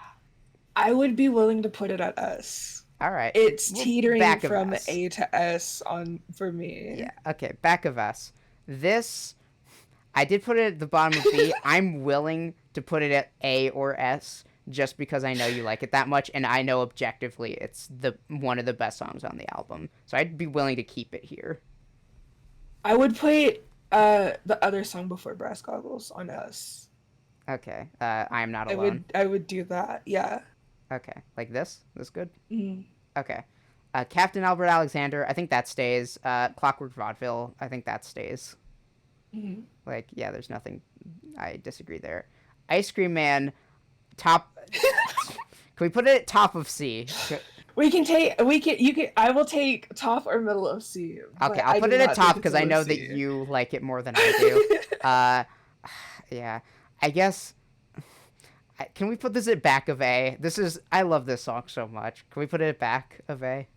I would be willing to put it at S. All right. It's Well, teetering back of from S. A to S on for Yeah. me. Okay, back of S. This I did put it at the bottom of B. I'm willing to put it at A or S just because I know you like it that much, and I know objectively it's the one of the best songs on the album. So I'd be willing to keep it here. I would put the other song before Brass Goggles on S. Okay. I am not alone. I would do that. Yeah. Okay. Like this? This good? Mm. Okay. Captain Albert Alexander, I think that stays. Clockwork Vaudeville, I think that stays. Mm. Like, yeah, there's nothing. I disagree there. Ice Cream Man, top. Can we put it at top of C? We can you can I will take top or middle of C, Okay, but I'll I put do it at not think top it's because I low know that C. you like it more than I do. Uh, yeah, I guess. Can we put this at back of A? This is I love this song so much. Can we put it at back of A?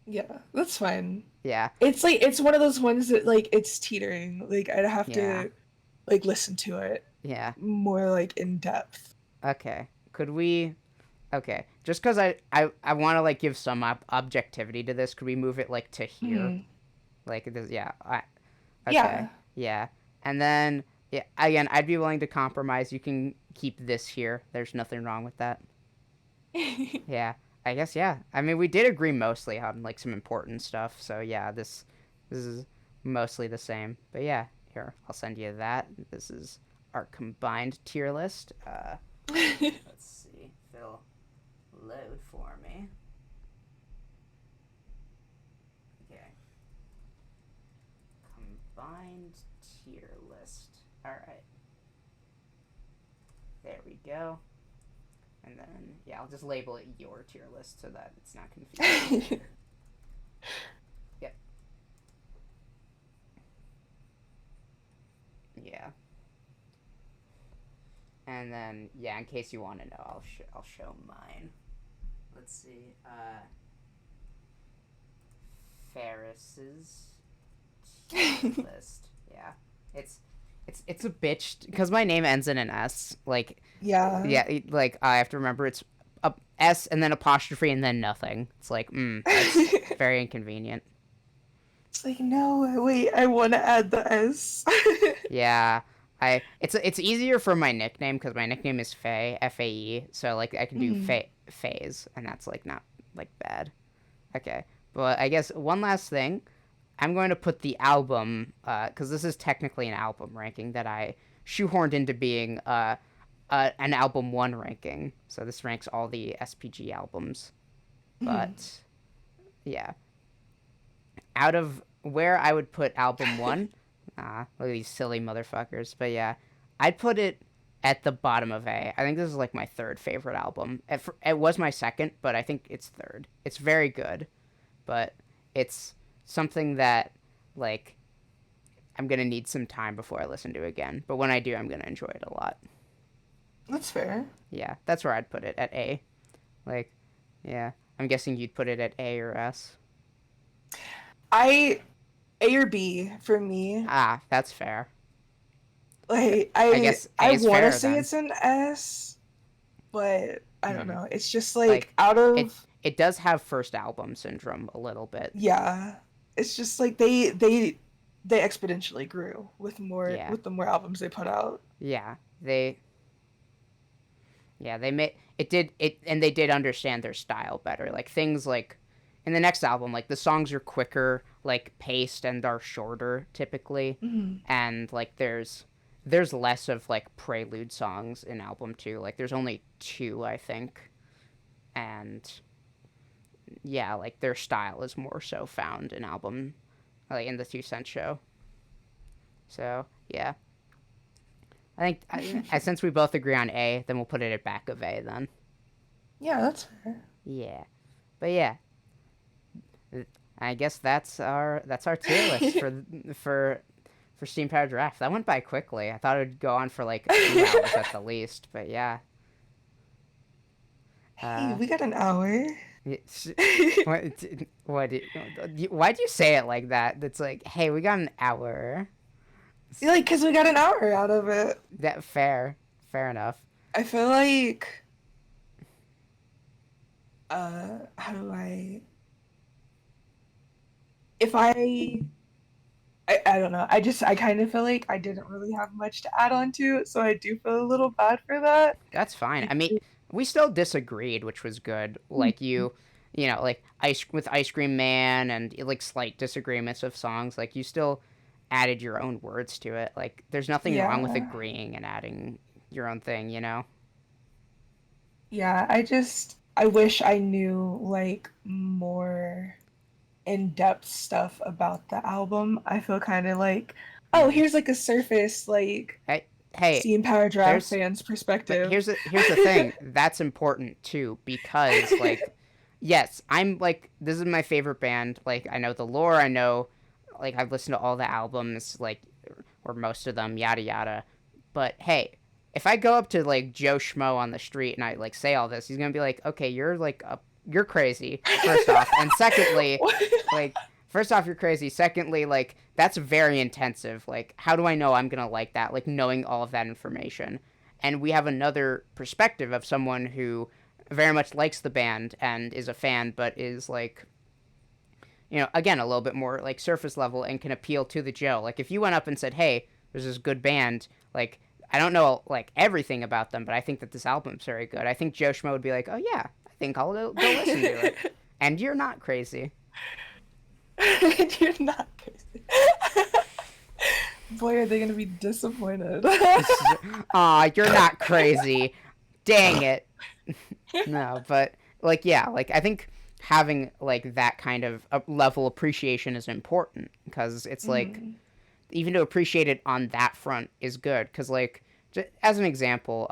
Yeah, that's fine. Yeah, It's like it's one of those ones that like it's teetering. Like I'd have yeah, to like listen to it yeah. more like in depth. Okay, could we? Okay, just because I want to like give some objectivity to this, could we move it like to here? Hmm. Like this, yeah. Okay, Yeah. yeah, and then yeah, again, I'd be willing to compromise. You can keep this here. There's nothing wrong with that. Yeah, I guess yeah. I mean, we did agree mostly on like some important stuff. So yeah, this is mostly the same. But yeah, here I'll send you that. This is our combined tier list. Let's see. Phil, load for me. Okay, combined tier list. All right, there we go. And then yeah, I'll just label it your tier list so that it's not confusing. Yep. Yeah. And then yeah, in case you want to know, I'll show mine. Let's see. Ferris's tier list. Yeah, it's it's a bitch because my name ends in an S. Like, Yeah. yeah, like I have to remember it's a S and then apostrophe and then nothing. It's like, that's very inconvenient. It's like, no, wait, I want to add the S. Yeah, it's easier for my nickname because my nickname is Faye, Fae. So like I can do Mm. Phase, and that's like not like bad. Okay, but I guess one last thing. I'm going to put the album because this is technically an album ranking that I shoehorned into being an album one ranking. So this ranks all the SPG albums. Mm. But yeah, out of where I would put album one, look at these silly motherfuckers. But yeah, I'd put it at the bottom of A. I think this is like my third favorite album. It was my second, but I think it's third. It's very good, but it's something that like I'm gonna need some time before I listen to it again. But when I do, I'm gonna enjoy it a lot. That's fair. Yeah, that's where I'd put it at A. Like, yeah, I'm guessing you'd put it at A or S. I A or B for me. That's fair. Like I I guess A I is want to fair say then. it's an S, but I don't Hmm. know. It's just Like, like out it of it does have first album syndrome a little bit. yeah. It's just like they exponentially grew Yeah, with the more albums they put out. yeah. They made it did it, and they did understand their style better. Like things like in the next album, like the songs are quicker, like paced, and are shorter typically, Mm. and like there's less of like prelude songs in album two. Like there's only two, I think, and yeah, like their style is more so found in album, like in the 2 Cent Show. So yeah, I think since we both agree on A, then we'll put it at back of A then. Yeah, that's fair. Yeah, but yeah, I guess that's our tier list for for Steam Power Draft. That went by quickly. I thought it would go on for like 2 hours at the least, but yeah. Hey, Uh, we got an hour. it's, what? What? Why do you say it like that? That's like, hey, we got an hour. Like, cause we got an hour out of it. That fair, fair enough. I feel like how do if I don't know. I kind of feel like I didn't really have much to add on to it, so I do feel a little bad for that. That's fine. I mean, we still disagreed, which was good. Like you know, like Ice Cream Man and like slight disagreements of songs. Like you still added your own words to it. Like there's nothing wrong with Yeah. agreeing and adding your own thing. You know. Yeah, I wish I knew like more in-depth stuff about the album. I feel kind of like, oh, Mm. here's like a surface like Hey, hey, Steam Power Draft there's fans but perspective. here's the thing. That's important too because like yes, I'm like this is my favorite band. Like I know the lore. I know like I've listened to all the albums like or most of them. Yada yada. But hey, if I go up to like Joe Schmo on the street and I like say all this, he's gonna be like, okay, you're crazy. First off, and secondly, like first off, you're crazy. Secondly, like that's very intensive. Like how do I know I'm gonna like that? Like knowing all of that information, and we have another perspective of someone who very much likes the band and is a fan, but is like again a little bit more like surface level and can appeal to the Joe. Like if you went up and said, hey, there's this good band, like I don't know like everything about them, but I think that this album's very good. I think Joe Schmo would be like, oh yeah, I think I'll go listen to it. And you're not crazy. You're not crazy. Boy, are they gonna be disappointed. Aw, you're not crazy. Dang it. No, but like yeah, like I think having like that kind of level appreciation is important because it's like Mm, even to appreciate it on that front is good because like as an example,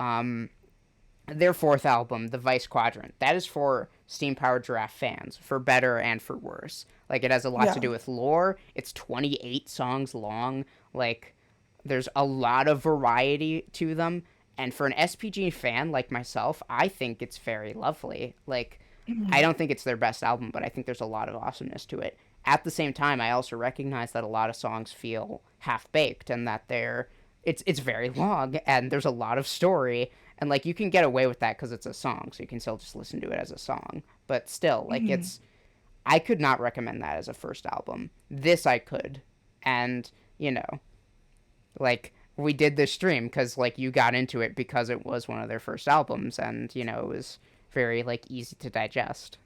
their fourth album, The Vice Quadrant, that is for Steam Powered Giraffe fans, for better and for worse. Like, it has a lot to yeah. do with lore. It's 28 songs long. Like, there's a lot of variety to them. And for an SPG fan like myself, I think it's very lovely. Like, I Mm, don't think it's their best album, but I think there's a lot of awesomeness to it. At the same time, I also recognize that a lot of songs feel half baked and that they're it's very long and there's a lot of story, and like you can get away with that because it's a song, so you can still just listen to it as a song. But still, like Mhm. it's I could not recommend that as a first album. This I could, and you know, like we did this stream because like you got into it because it was one of their first albums, and you know it was very like easy to digest.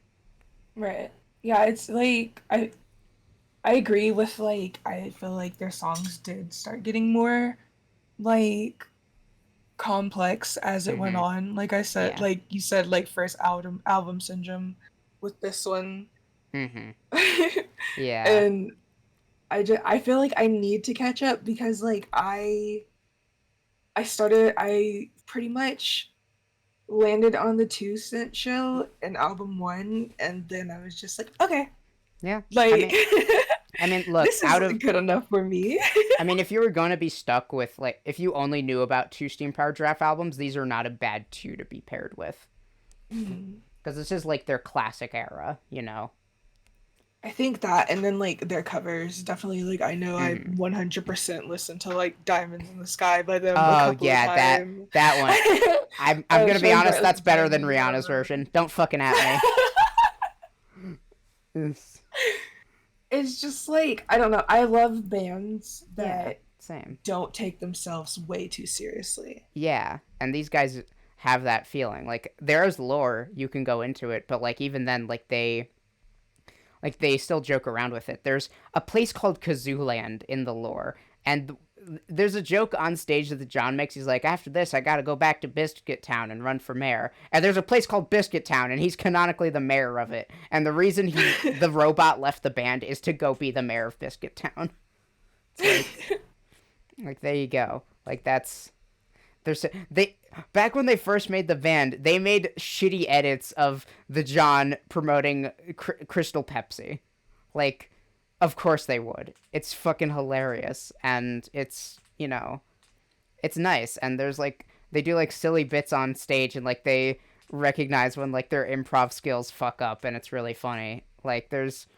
Right. Yeah, it's like I agree with like I feel like their songs did start getting more like complex as it went Mm-hmm. on. Like I said, Yeah. like you said, like first album syndrome with this one. Mm-hmm. Yeah. And I feel like I need to catch up because like I pretty much landed on the 2 Cent show in album 1 and then I was just like, okay, Yeah. I like mean, look, this is out of good enough for me. I mean, if you were going to be stuck with, like, if you only knew about two Steam Power Giraffe albums, these are not a bad two to be paired with. Mhm. Because this is, like, their classic era, you know? I think that, and then like their covers, definitely like I know I Mm-hmm. 100% listened to like Diamonds in the Sky by them a Oh, couple of yeah, times. that one. I'm I going was to be trying to honest, write that's like better than diamonds on Rihanna's them. version. Don't fucking at me. It's just like I don't know. I love bands Yeah, that same. don't take themselves way too seriously. Yeah, and these guys have that feeling. Like, there's lore, you can go into it, but, like, even then, like they still joke around with it. There's a place called Kazooland in the lore, and there's a joke on stage that John makes. He's like, after this, I got to go back to Biscuit Town and run for mayor. And there's a place called Biscuit Town, and he's canonically the mayor of it. And the reason the robot left the band is to go be the mayor of Biscuit Town. It's like there you go. Like there's they back when they first made the band, they made shitty edits of the John promoting Crystal Pepsi. Like, of course they would. It's fucking hilarious, and it's it's nice. And there's like they do like silly bits on stage, and like they recognize when like their improv skills fuck up, and it's really funny. Like there's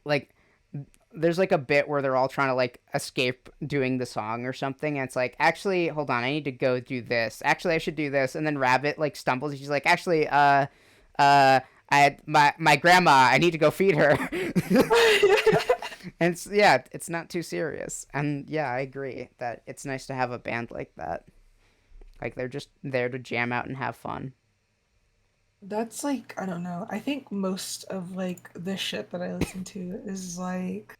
like a bit where they're all trying to like escape doing the song or something, and it's like, actually, hold on, I need to go do this. Actually, I should do this. And then Rabbit like stumbles, and she's like, actually, uh, my grandma, I need to go feed her. And it's, yeah, it's not too serious. And yeah, I agree that it's nice to have a band like that. Like they're just there to jam out and have fun. That's like I don't know. I think most of like the shit that I listen to is like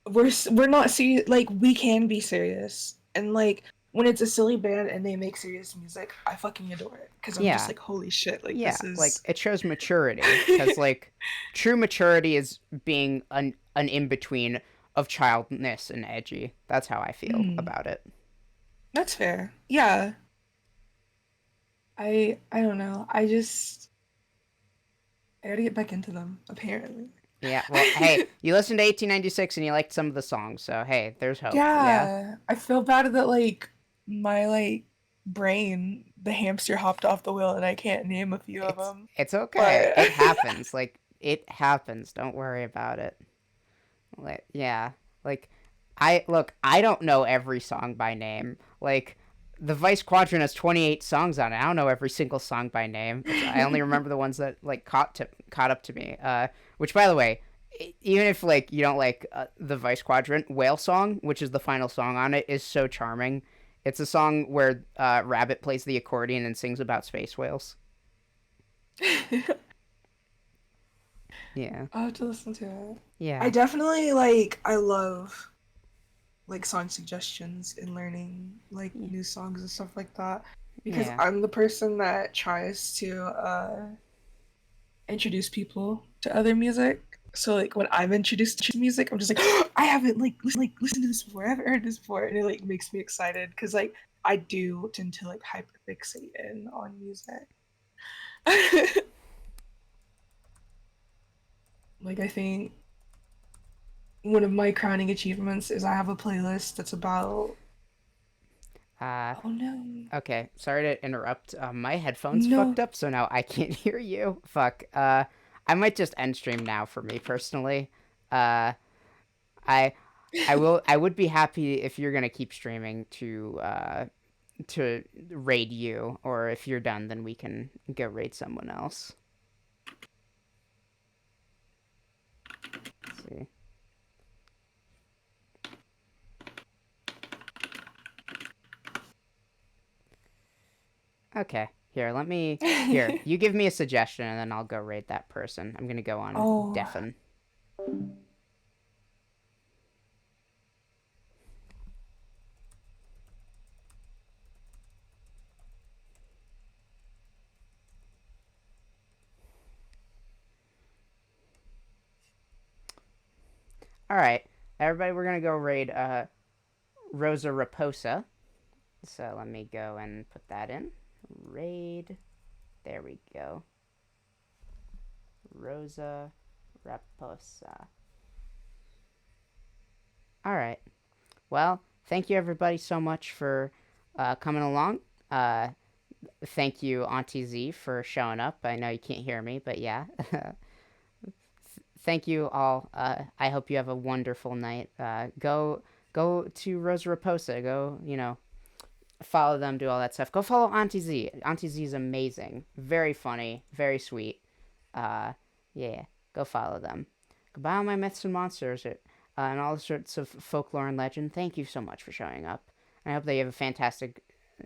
we're not serious. Like we can be serious, and like when it's a silly band and they make serious music, I fucking adore it because I'm just Yeah, like holy shit. Like yeah, this like is. it shows maturity, because like true maturity is being an in between of childness and edgy. That's how I feel Mm, about it. that's fair. Yeah. I don't know. I gotta get back into them, apparently. Yeah, well, hey, you listened to 1896 and you liked some of the songs, so hey, there's hope. Yeah, Yeah. I feel bad that like my like brain, the hamster hopped off the wheel and I can't name a few of them. it's okay. But It happens. Like it happens. Don't worry about it. Like, yeah, like I don't know every song by name. Like the Vice Quadrant has 28 songs on it. I don't know every single song by name. I only remember the ones that like caught up to me. Which, by the way, even if like you don't like the Vice Quadrant, Whale Song, which is the final song on it, is so charming. It's a song where Rabbit plays the accordion and sings about space whales. Yeah, I'll have to listen to it. I yeah, definitely like I love like song suggestions and learning like yeah, new songs and stuff like that because yeah. I'm the person that tries to introduce people to other music. So like when I'm introduced to music, I'm just like I haven't listened to this before. I haven't heard this before, and it like makes me excited because like I do tend to like hyperfixate in on music. Like I think one of my crowning achievements is I have a playlist that's about Uh, oh no Okay, sorry to interrupt. My headphones no fucked up, so now I can't hear you. Fuck. I might just end stream now for me personally. Uh, I I would be happy if you're gonna keep streaming to raid you, or if you're done, then we can go raid someone else. Let's see. Okay. Here, let me. Here, you give me a suggestion, and then I'll go raid that person. I'm gonna go on Oh. deafen. All right, everybody, we're gonna go raid Rosa Raposa. So let me go and put that in. Raid. There we go. Rosa Raposa. All right. Well, thank you everybody so much for coming along. Thank you, Auntie Z, for showing up. I know you can't hear me, but yeah. Thank you all. I hope you have a wonderful night. Go to Rosa Raposa. Go, follow them, do all that stuff. Go follow Auntie Z. Auntie Z is amazing, very funny, very sweet. Uh, yeah, go follow them. Goodbye, all my myths and monsters, and all sorts of folklore and legend. Thank you so much for showing up. I hope that you have a fantastic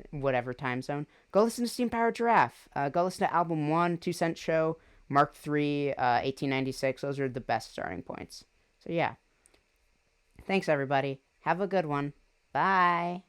whatever time zone. Go listen to Steam Powered Giraffe. Go listen to Album 1, 2 Cent Show, Mark 3, 1896. Those are the best starting points. So, yeah. Thanks, everybody. Have a good one. Bye.